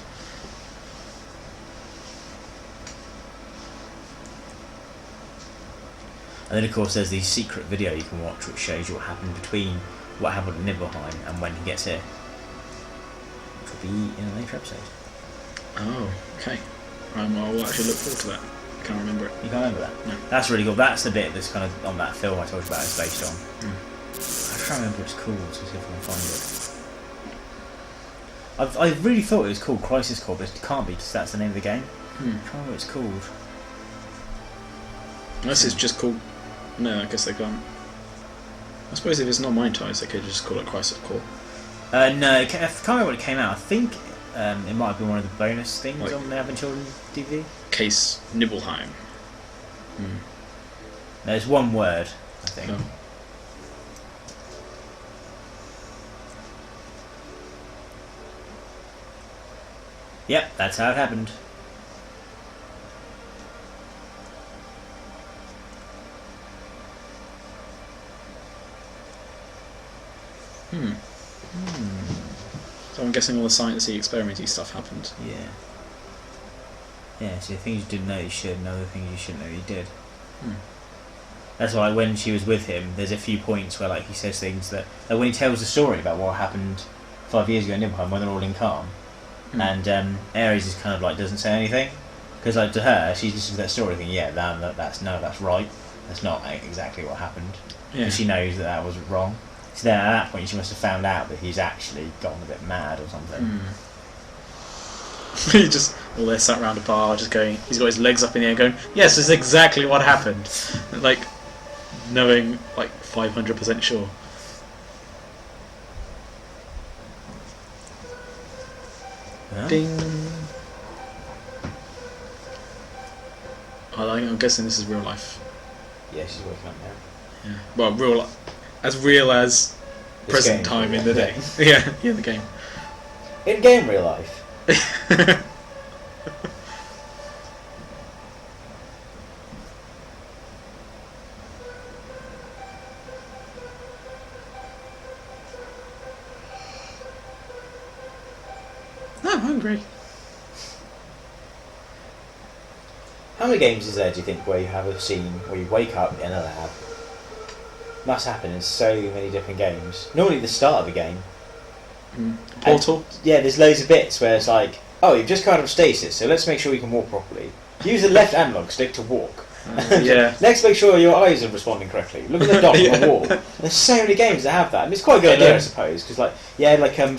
And then of course there's the secret video you can watch, which shows you what happened at Nibelheim and when he gets here, which will be in a later episode. Oh, okay. I'll actually look forward to that. I can't remember it. You can't remember that? No. That's really cool. That's the bit that's kind of on that film I told you about. It's based on. I can't remember what it's called, so see if I can find it. I really thought it was called Crisis Core, but it can't be because that's the name of the game. I can't remember what it's called. Unless it's just called... No, I guess they can't. I suppose if it's not Mind Ties, they could just call it Crisis Core. No, I can't remember when it came out. I think it might have been one of the bonus things Like- on the Having Children DVD. Case Nibelheim. There's one word, I think. Oh. Yep, that's how it happened. So I'm guessing all the sciencey, experimenty stuff happened. Yeah. Yeah, so the things you didn't know you should, and other things you shouldn't know you did. That's why when she was with him, there's a few points where like he says things that... Like when he tells the story about what happened 5 years ago in Nibelheim, when they're all in calm, and Ares is kind of like doesn't say anything, because like to her, she's listening to that story thinking, yeah, that's right, that's not exactly what happened. Yeah. She knows that was wrong. So then at that point she must have found out that he's actually gone a bit mad or something. He just... Well, they're sat around a bar, just going... He's got his legs up in the air going, yes, this is exactly what happened. Like, knowing, like, 500% sure. Huh? Ding! I'm guessing this is real life. Yeah, she's waking up now. Yeah. Well, real life. As real as This present game, time yeah. in the day. Yeah, the game. In game real life. I'm hungry. How many games is there, do you think, where you have a scene where you wake up in a lab? Must happen in so many different games. Normally the start of a game. Portal? Yeah, there's loads of bits where it's like, oh, you've just come out of stasis, so let's make sure you can walk properly. Use the left analog stick to walk. Yeah. Next, make sure your eyes are responding correctly. Look at the dot on the wall. There's so many games that have that. And it's quite a good idea, I suppose, because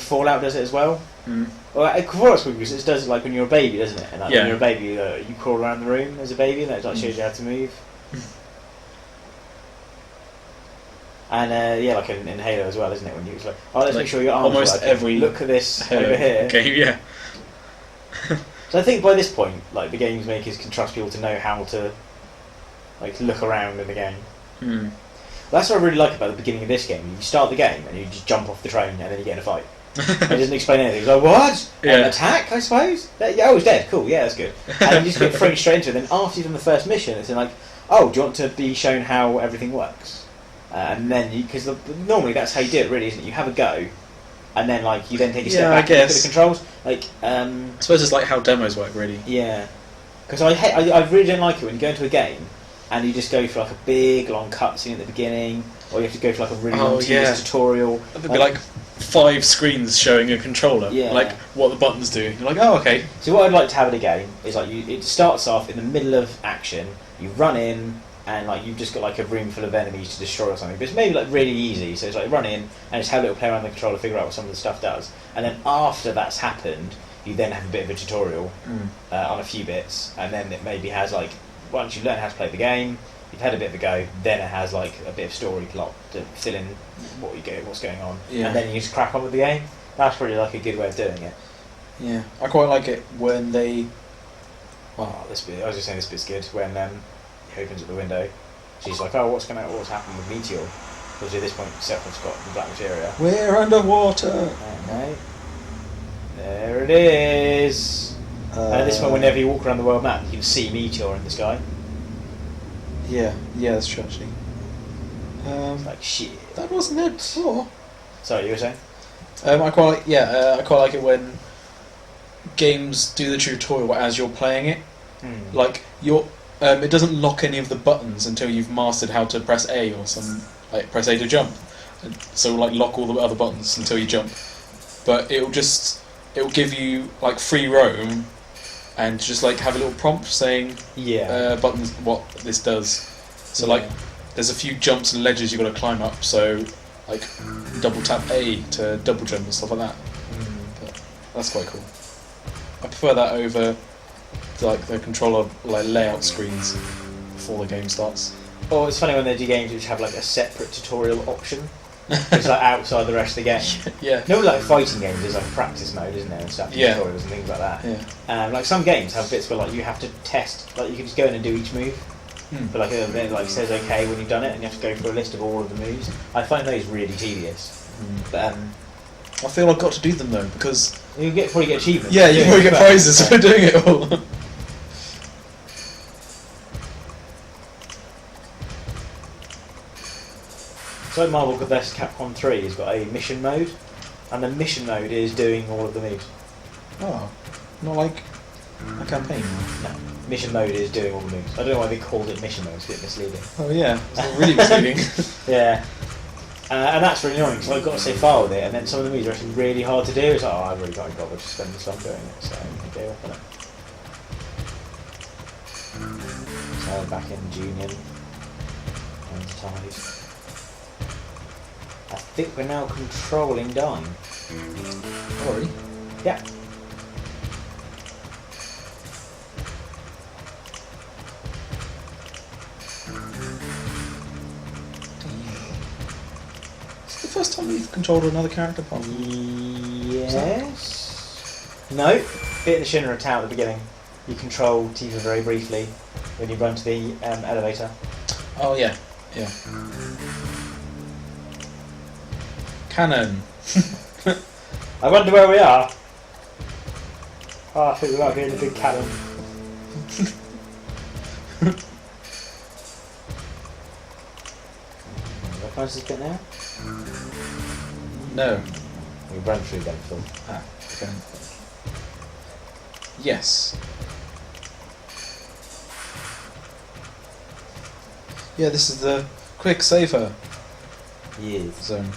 Fallout does it as well. Well, Fallout it does it like when you're a baby, doesn't it? And like, when you're a baby, you crawl around the room as a baby, and that like, shows you how to move. And like in Halo as well, isn't it? When you like, oh, let's make sure your arms almost working. every Look at this over here. Game, yeah. So I think by this point, like the games makers can trust people to know how to like look around in the game. Well, that's what I really like about the beginning of this game. You start the game and you just jump off the train and then you get in a fight. It doesn't explain anything. It's like, what? Yeah. Attack, I suppose? Yeah, oh, he's dead. Cool, yeah, that's good. And you just get thrown straight into it. Then after you've done the first mission, it's like, oh, do you want to be shown how everything works? And then, because normally that's how you do it, really, isn't it? You have a go, and then like you then take a step back and look at the controls. Like, I suppose it's like how demos work, really. yeah. Because I really don't like it when you go into a game and you just go for like a big long cutscene at the beginning, or you have to go for like a really long tedious tutorial. There'd be like 5 screens showing a controller, like what the buttons do. You're like, oh, okay. So what I'd like to have in a game is like it starts off in the middle of action, you run in, and like you've just got like a room full of enemies to destroy or something. But it's maybe like really easy, so it's like run in and just have a little play around the controller, figure out what some of the stuff does, and then after that's happened, you then have a bit of a tutorial on a few bits, and then it maybe has like once you've learned how to play the game, you've had a bit of a go, then it has like a bit of story plot to fill in what's going on, and then you just crack on with the game. That's really like a good way of doing it. Yeah, I quite like it when they. Oh, this bit, I was just saying this bit's good when he opens up the window. She's like, "Oh, what's happened with Meteor?" Because at this point, Sephiroth's got the black materia. We're underwater. Okay, there it is. And this one, whenever you walk around the world map, you can see Meteor in the sky. Yeah, that's true actually. It's like shit. That wasn't it before. Sorry, you were saying? I quite like it when games do the tutorial as you're playing it. Like it doesn't lock any of the buttons until you've mastered how to press A or like press A to jump. So like lock all the other buttons until you jump. But it'll give you like free roam and just like have a little prompt saying buttons what this does. So like there's a few jumps and ledges you've got to climb up. So like double tap A to double jump and stuff like that. But that's quite cool. I prefer that over like the controller like layout screens before the game starts. Oh, it's funny when they do games which have like a separate tutorial option. It's like outside the rest of the game. Yeah. No, like fighting games, there's like practice mode, isn't there, and stuff, tutorials and things like that. Yeah. Like some games have bits where like you have to test, like you can just go in and do each move. But like it like says okay when you've done it, and you have to go through a list of all of the moves. I find those really tedious. But I feel I've got to do them though because you probably get achievements. Yeah, you probably get prizes for doing it all. So Marvel vs Capcom 3 has got a mission mode, and the mission mode is doing all of the moves. Oh, not like a campaign. No, mission mode is doing all the moves. I don't know why they called it mission mode. It's a bit misleading. Oh yeah, it's really misleading. Yeah. And that's really annoying because I've got to stay far with it, and then some of the moves are actually really hard to do. It's like, oh, I really can't bother to spend this long doing it, so I gave up on it. So back in Union, and Tide. I think we're now controlling Dime. Already? Yeah. It's the first time you've controlled another character apart from Yes. No. Bit in the Shinra Tower at the beginning. You control Tifa very briefly when you run to the elevator. Oh yeah. Yeah. Cannon. I wonder where we are. Oh, I think we might be in the big cannon. Recognize this bit now? No. We ran through that film. Ah, okay. Yes. Yeah, this is the quick safer Yes. zone.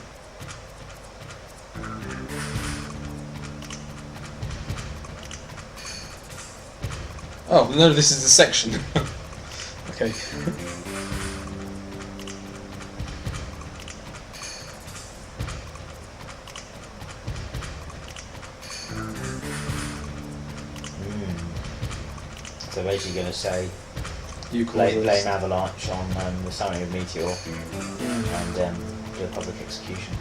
Oh, no, this is the section. Okay. So basically going to say You call blame this. Avalanche on the summoning of Meteor and do a public execution.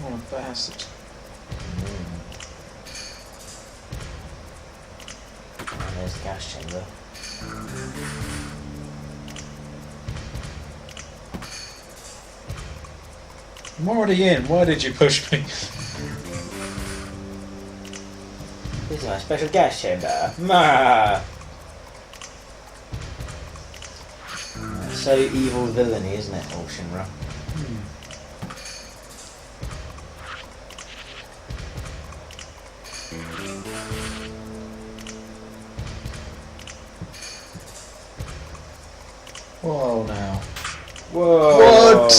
Oh, bastard. And there's the gas chamber. I'm already in. Why did you push me? This is my special gas chamber. Ma! So evil villainy, isn't it, all Shinra? Whoa, now. Whoa! What?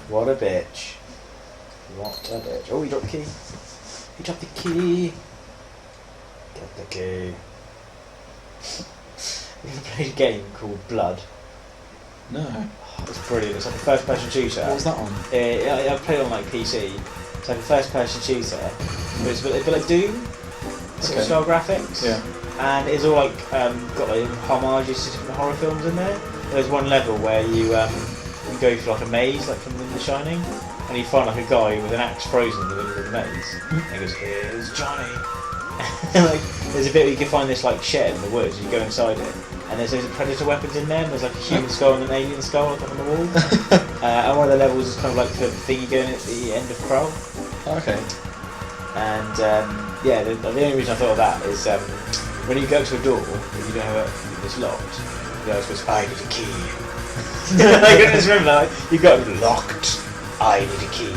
What a bitch. What a bitch. Oh, he dropped the key. He dropped the key. Get the key. We played a game called Blood. No. It's brilliant. It's like a first-person shooter. What was that on? I played it on like PC. It's like a first-person shooter. But it's a bit like Doom sort of style graphics. Yeah. And it's all like got like homages to different horror films in there. There's one level where you go through like a maze, like from The Shining, and you find like a guy with an axe frozen in the middle of the maze. And he goes, "Here's Johnny." Like, there's a bit where you can find this like shed in the woods. You go inside it, and there's predator weapons in there. And there's like a human skull and an alien skull like, up on the wall. And one of the levels is kind of like the thing you go in at the end of Kroll. Okay. And yeah, the only reason I thought of that is when you go to a door, if you don't have it's locked, you always goes, "I need a key." I can just remember that. You got it locked. I need a key.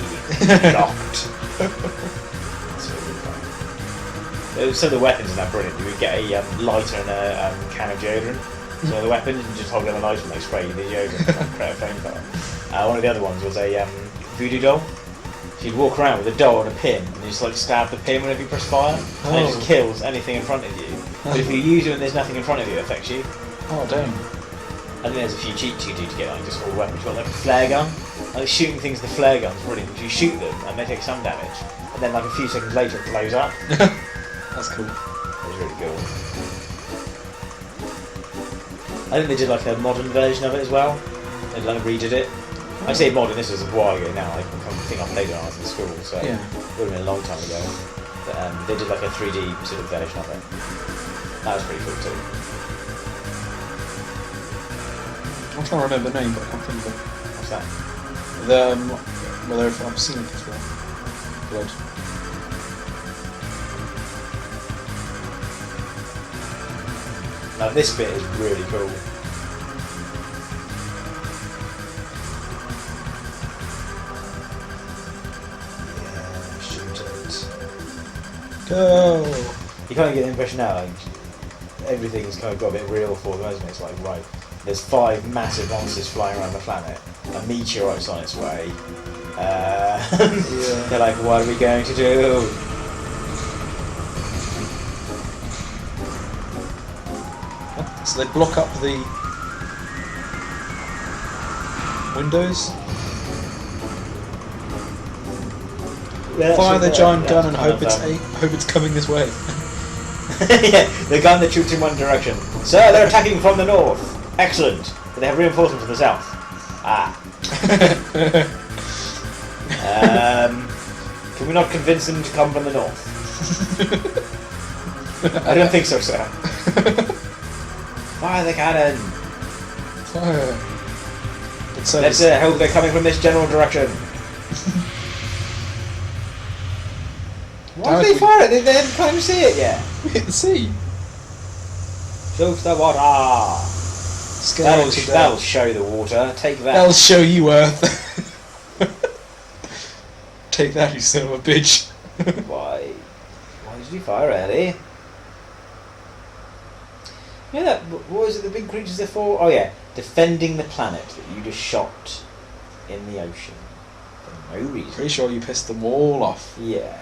Locked. That's really fun. Some of the weapons in that brilliant. You would get a lighter and a can of deodorant. So the weapons, you just hold it on a lighter and they spray you the deodorant and create a flamethrower. One of the other ones was a voodoo doll. So you'd walk around with a doll and a pin, and you just like stab the pin whenever you press fire, and it just kills anything in front of you. But if you use it when there's nothing in front of you, it affects you. Oh, damn. I think there's a few cheats you do to get like just all weapons. You've got like a flare gun. Like shooting things with the flare gun's brilliant. You shoot them and they take some damage, and then like a few seconds later it blows up. That's cool. That was really cool. I think they did like a modern version of it as well. They like redid it. I say modern, this was a while ago now. I think I played it when I was in school, so Yeah. it would have been a long time ago. But they did like a 3D sort of version of it. That was pretty cool too. I'm trying to remember the name, but I can't think of it. What's that? Well, I've seen it as well. Blood. Now this bit is really cool. Yeah, shoot it. Go! You kind of get the impression now, like, everything's kind of got a bit real for them, hasn't it? It's like, right, there's 5 massive monsters flying around the planet, a meteorite's on its way. They're like, what are we going to do? So they block up the windows, fire the giant gun and hope it's coming this way. Yeah, the gun that shoots in one direction. Sir, they're attacking from the north. Excellent. But they have reinforcements to the south. Can we not convince them to come from the north? I don't think so, sir. Fire the cannon. Fire. Let's hope they're coming from this general direction. Why did they fire it? They can't even see it yet. We hit the sea. Shoot the water. That'll show the water. Take that. That'll show you Earth. Take that, you son of a bitch. Why did you fire early? You know that, what was it the big creatures they're for? Oh yeah, defending the planet that you just shot in the ocean. For no reason. Pretty sure you pissed them all off. Yeah.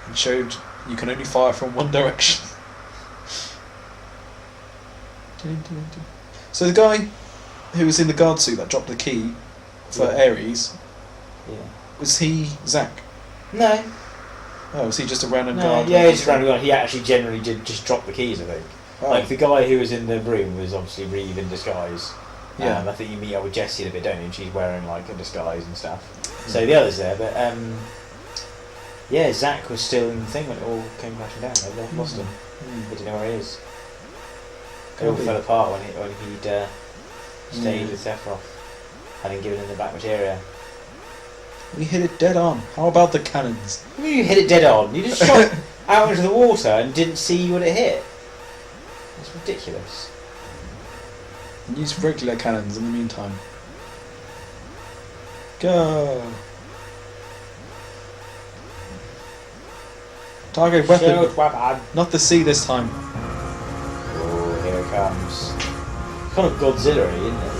And showed you can only fire from one direction. So the guy who was in the guard suit that dropped the key for Ares, Yeah. was he Zack? No. Oh, was he just a random No, guard? yeah, he's just a random guard. He actually generally did just drop the keys, I think. Oh. Like the guy who was in the room was obviously Reeve in disguise. Yeah. I think you meet up with Jessie in a bit, don't you? And she's wearing like a disguise and stuff. So the others there, but yeah, Zack was still in the thing when it all came crashing down. They lost him. They didn't know where he is. It all fell apart when he'd stayed with Sephiroth, having given him the black materia. We hit it dead on. How about the cannons? What do you mean you hit it dead on? You just shot it out into the water and didn't see what it hit. That's ridiculous. And use regular cannons in the meantime. Go! Target weapon. Shoot weapon. Not the sea this time. Oh, here it comes. It's kind of Godzilla-y, isn't it?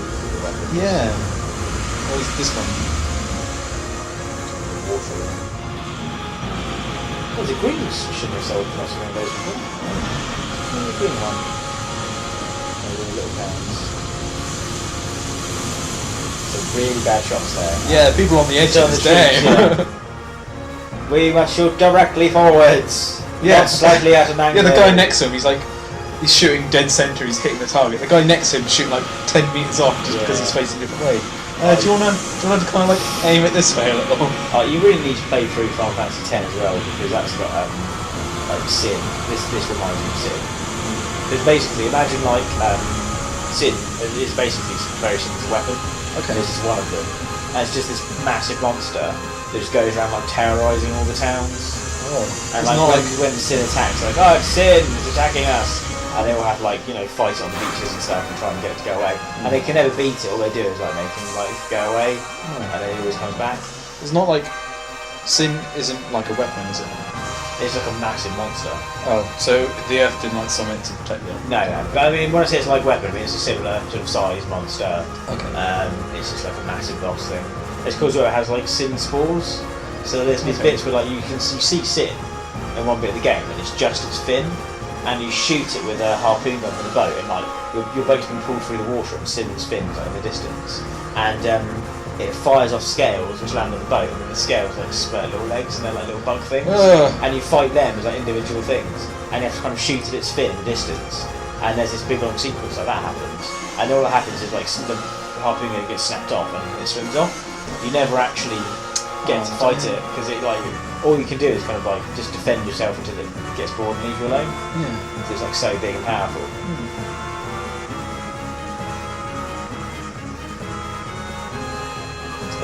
Yeah. What is this one? Water. Oh, the greens shouldn't have sold us one of those before. The green one. Oh, the little cans. Some really bad shots there. Yeah, people on the edge of On this the day. trees, yeah. We must shoot directly forwards. Yeah. Not slightly at an angle. Yeah, the guy next to him, he's shooting dead centre, he's hitting the target. The guy next to him shooting like 10 metres off just because he's facing a different way. Do you want to kind of like aim it this way a little? You really need to play through Final Fantasy X as well because that's got like Sin. This reminds me of Sin. Because basically, imagine like Sin is basically very similar weapon. Okay. This is one of them. And it's just this massive monster that just goes around like terrorising all the towns. Oh. And It's like not when Sin attacks, like, oh, it's Sin, it's attacking us. And they will have like, fights on the beaches and stuff and try and get it to go away. And they can never beat it, all they do is like make him like go away and then he always comes back. It's not like Sin isn't like a weapon, is it? It's like a massive monster. Oh, so the Earth didn't like summon it to protect the Earth. No. But I mean, when I say it's like weapon, I mean it's a similar sort of size monster. Okay. It's just like a massive boss thing. It's because it has like Sin spores. So there's these bits where like you see Sin in one bit of the game and it's just its fin. And you shoot it with a harpoon gun from the boat, and like your boat's been pulled through the water and Sin spins like, in the distance, and it fires off scales which land on the boat, and then the scales like spurt little legs and they're like little bug things, and you fight them as like individual things, and you have to kind of shoot at its fin in the distance, and there's this big long sequence like that happens, and all that happens is like the harpoon gun gets snapped off and it swims off. You never actually get to fight it because it like all you can do is kind of like just defend yourself until it gets bored and leave you alone. Yeah. Because it's like so big and powerful.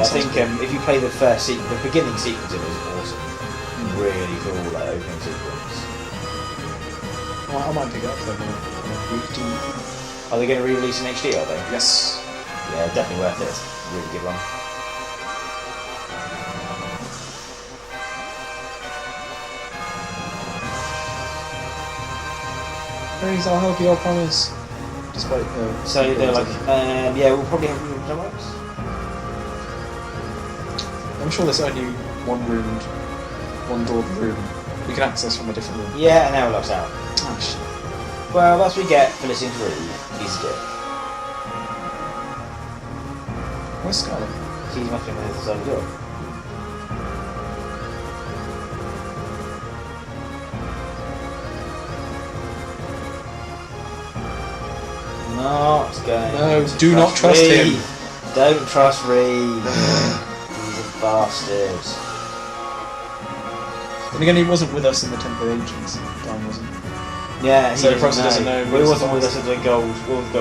I think if you play the beginning sequence, it was awesome. Really cool, like opening sequence. I might pick it up then. Are they going to re-release in HD? Are they? Yes. Yeah, definitely worth it. Really good one. Please, I'll help you, I promise. Despite so they're like, yeah, we'll probably have room somewhere. I'm sure there's only one door room we can access from a different room. Yeah, and now it locks out. Oh shit. Well, that's what we get for listening to Rude. He's a dick. Where's Scarlet? He's mucking with his other door. Not going. No, do not trust Ree. him. Don't trust Reed. He's a bastard. Then again, he wasn't with us in the Temple of Ancients. Dan wasn't. Yeah, So the Professor doesn't know. Well, he wasn't with us at the gold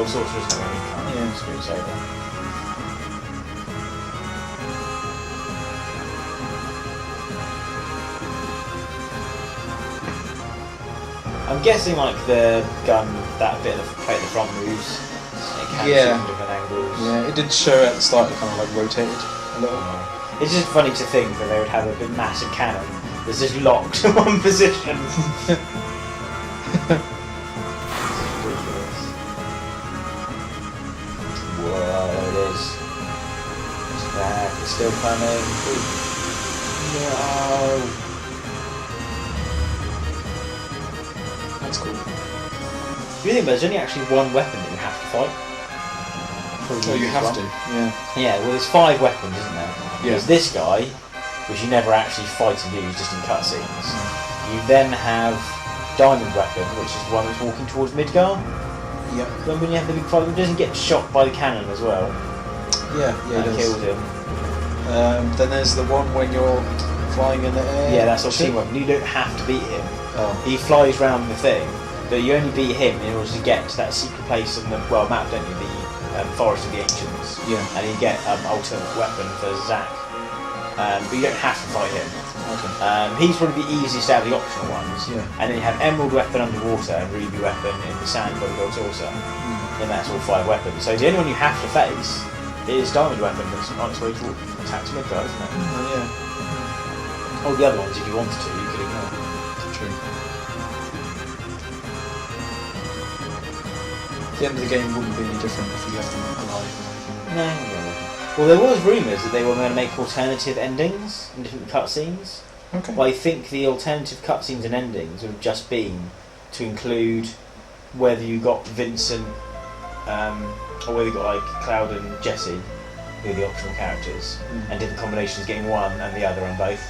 sorcerers. Yeah. Screensaver. I'm guessing like the gun, that bit of plate at the front moves. It can shoot Yeah. from different angles. Yeah, it did show at the start. It kind of like rotated a little. It's just funny to think that they would have a big massive cannon that's just locked in one position. Whoa, it is. It's back, it's still coming. No. That's cool. If you think there's only actually one weapon that you have to fight. Oh, you have to. Yeah. Yeah, well there's 5 weapons, isn't there? Yeah. There's this guy, which you never actually fight and use, just in cutscenes. You then have Diamond Weapon, which is the one that's walking towards Midgar. Yeah. Then when you have the big fight, it doesn't get shot by the cannon as well. Yeah. Yeah. That It kills does. him. Then there's the one when you're flying in the air. Yeah, that's obviously weapon. You don't have to beat him. Oh. He flies round the thing, but you only beat him in order to get to that secret place on the map, don't you? The Forest of the Ancients. Yeah. And you get ultimate weapon for Zack. But you don't have to fight him. Okay. He's probably the easiest out of the optional ones. Yeah. And then you have Emerald Weapon underwater and Ruby Weapon in the sand by the Gold Saucer. And that's all 5 weapons. So the only one you have to face is Diamond Weapon that's on its way to attack to Midgard, isn't it? Yeah. All the other ones, if you wanted to, you could ignore. True. The end of the game wouldn't be any different if you left them alive or anything. No. Well, there was rumours that they were going to make alternative endings and different cutscenes. Okay. Well, I think the alternative cutscenes and endings would have just been to include whether you got Vincent or whether you got like Cloud and Jesse, who are the optional characters, and different combinations getting one and the other on both.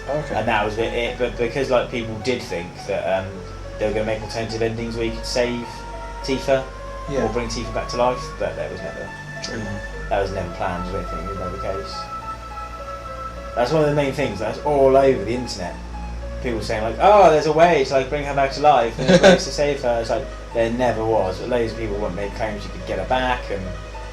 Okay. And that was it. But because like people did think that they were going to make alternative endings where you could save Tifa or bring Tifa back to life, but that was never that was never planned or anything. It was never the case. That's one of the main things. That's all over the internet. People saying like, "Oh, there's a way to like bring her back to life, and there's ways to save her." It's like there never was. But loads of people made claims you could get her back and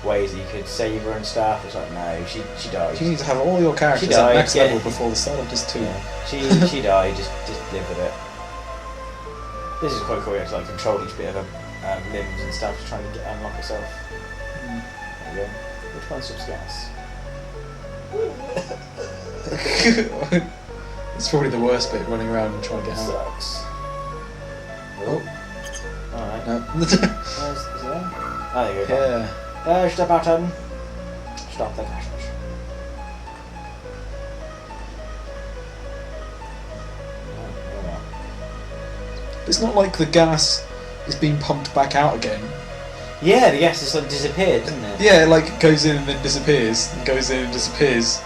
ways that you could save her and stuff. It's like no, she died. You need to have all your characters died, at max level before the start of Disc 2. Yeah. She died. Just live with it. This is quite cool. You have to like control each bit of her limbs and stuff to try and unlock herself. There you go. Which one sucks gas? It's probably the worst bit, running around and trying to get out. Sucks. Oh. Alright. No. Is it there? Oh, there you go. Yeah. There's the button. Stop the gas. It's not like the gas is being pumped back out again. Yeah, the gas has like disappeared, doesn't it? Yeah, like it goes in and then disappears, and goes in and disappears.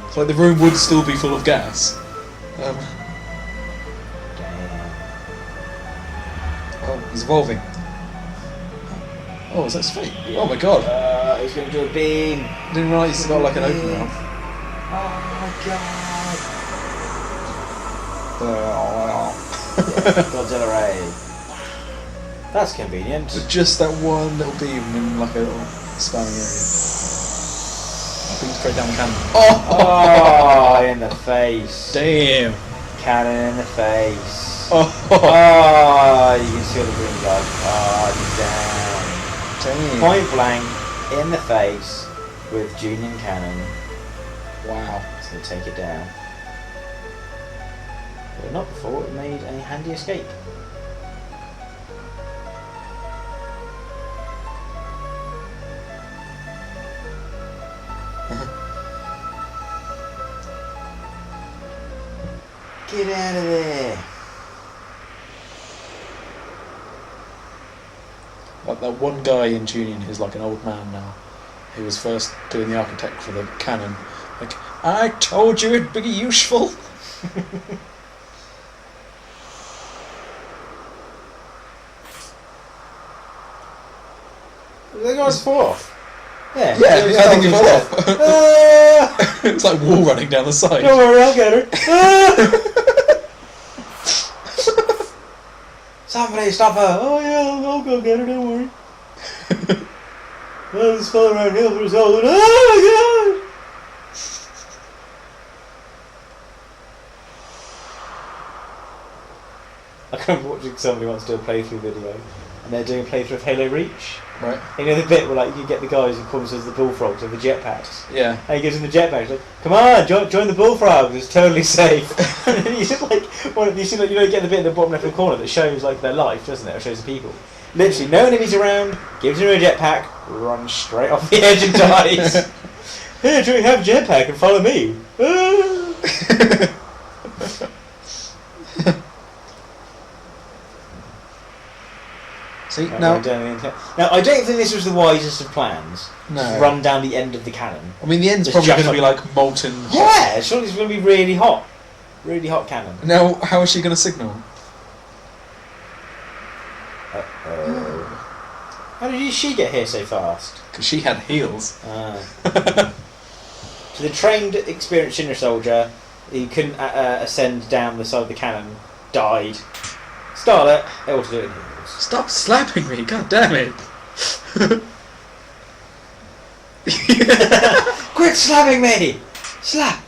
It's like the room would still be full of gas. Damn. Oh, he's evolving. Oh, is that his fate? Oh my god. He's going to do a beam. I didn't realise he's got like an open mouth. Oh my god. Godzilla Ray. That's convenient. With just that one little beam in like a little spanning area. Beam straight down the cannon. Oh, in the face. Damn. Cannon in the face. Oh, You can see all the green blood. Oh, damn. Point blank in the face with Junior Cannon. Wow. It's going to take it down. But not before it made a handy escape. Get out of there! Like that one guy in Julian who's like an old man now, who was first doing the architect for the cannon. Like, I told you it'd be useful. The guy's fall off. Yeah, I think he fell off. It's like wall running down the side. Don't worry, I'll get her. Somebody stop her! Oh yeah, I'll go get her, don't worry. Oh, this fella around here was all oh my god! I remember watching somebody once do a playthrough video, and they're doing a playthrough of Halo Reach. Right. You know the bit where like you get the guys who call themselves the bullfrogs or the jetpacks. Yeah. And he gives them the jetpack. He's like, "Come on, join the bullfrogs. It's totally safe." And then you just like, you see, like, you get the bit in the bottom left of the corner that shows like their life, doesn't it? It shows the people. Literally, no enemies around. Gives him a jetpack, runs straight off the edge and dies. Here, do you have a jetpack and follow me? See, Now, now, I don't think this was the wisest of plans. No. Just run down the end of the cannon. I mean, the end's Just probably just going to be like molten hot. Yeah, surely it's going to be really hot. Really hot cannon. Now, how is she going to signal? How did she get here so fast? Because she had heels. So the trained, experienced Shinra soldier, he couldn't ascend down the side of the cannon, died. Starlet, able to do it in heels. Stop slapping me, god damn it! Quit slapping me! Slap!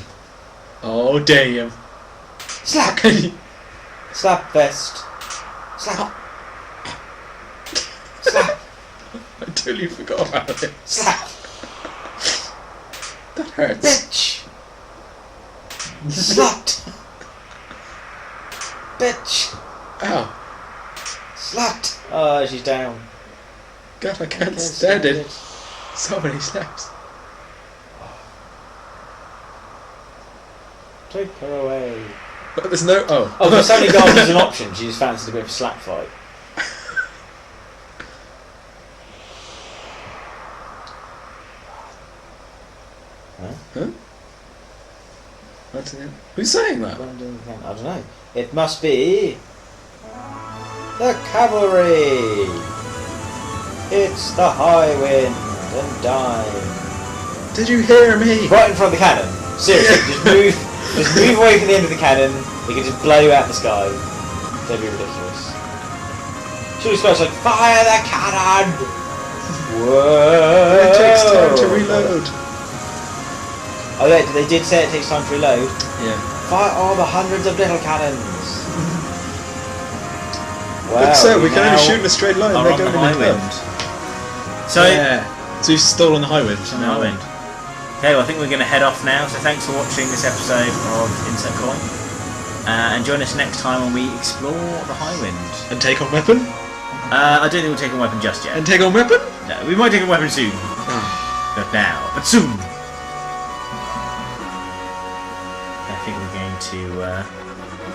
Oh, damn. Slap! Slap vest. Slap! Slap! I totally forgot about it. Slap! That hurts. Bitch! Slut! Bitch! Ow. Slut! Oh, she's down. God, I can't stand it. So many steps. Take her away. But there's no. Oh. Oh, but Sally Garden is an option. She just fancied a bit of a slap fight. Huh? Who's saying that? I don't know. It must be the cavalry. It's the high wind and dive. Did you hear me? Right in front of the cannon. Seriously, just move away from the end of the cannon. They can just blow you out the sky. That'd be ridiculous. Surely supposed to like fire the cannon. Whoa! It takes time to reload. Oh, they did say it takes time to reload. Yeah. Fire all the hundreds of little cannons. But sir, we can only shoot in a straight line. They're going in a curve. So, so you've stolen the high wind. On the high wind. Okay, well, I think we're going to head off now. So thanks for watching this episode of Insect Coin. And join us next time when we explore the high wind. And take on weapon? I don't think we'll take a weapon just yet. And take on weapon? No, we might take a weapon soon. Not now, but soon. I think we're going to...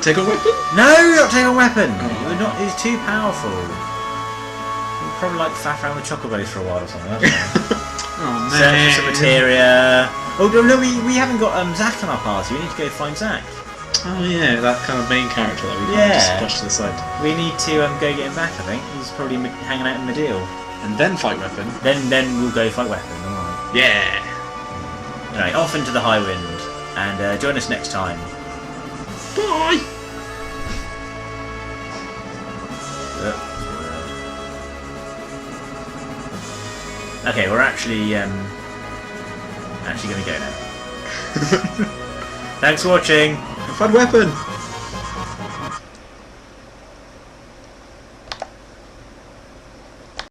Take on weapon? No, not take on weapon! We're not, he's too powerful. We'll probably like faff around with chocolate bellies for a while or something, I don't know. Oh man. Search for some materia. Oh no, we haven't got Zach on our party. We need to go find Zach. Oh yeah, that kind of main character that we can't just push to the side. We need to go get him back, I think. He's probably hanging out in Medeal. And then fight weapon. Then we'll go fight weapon, alright. Yeah. Anyway, off into the high wind. And join us next time. Bye! Okay, we're actually going to go now. Thanks for watching. Fun weapon!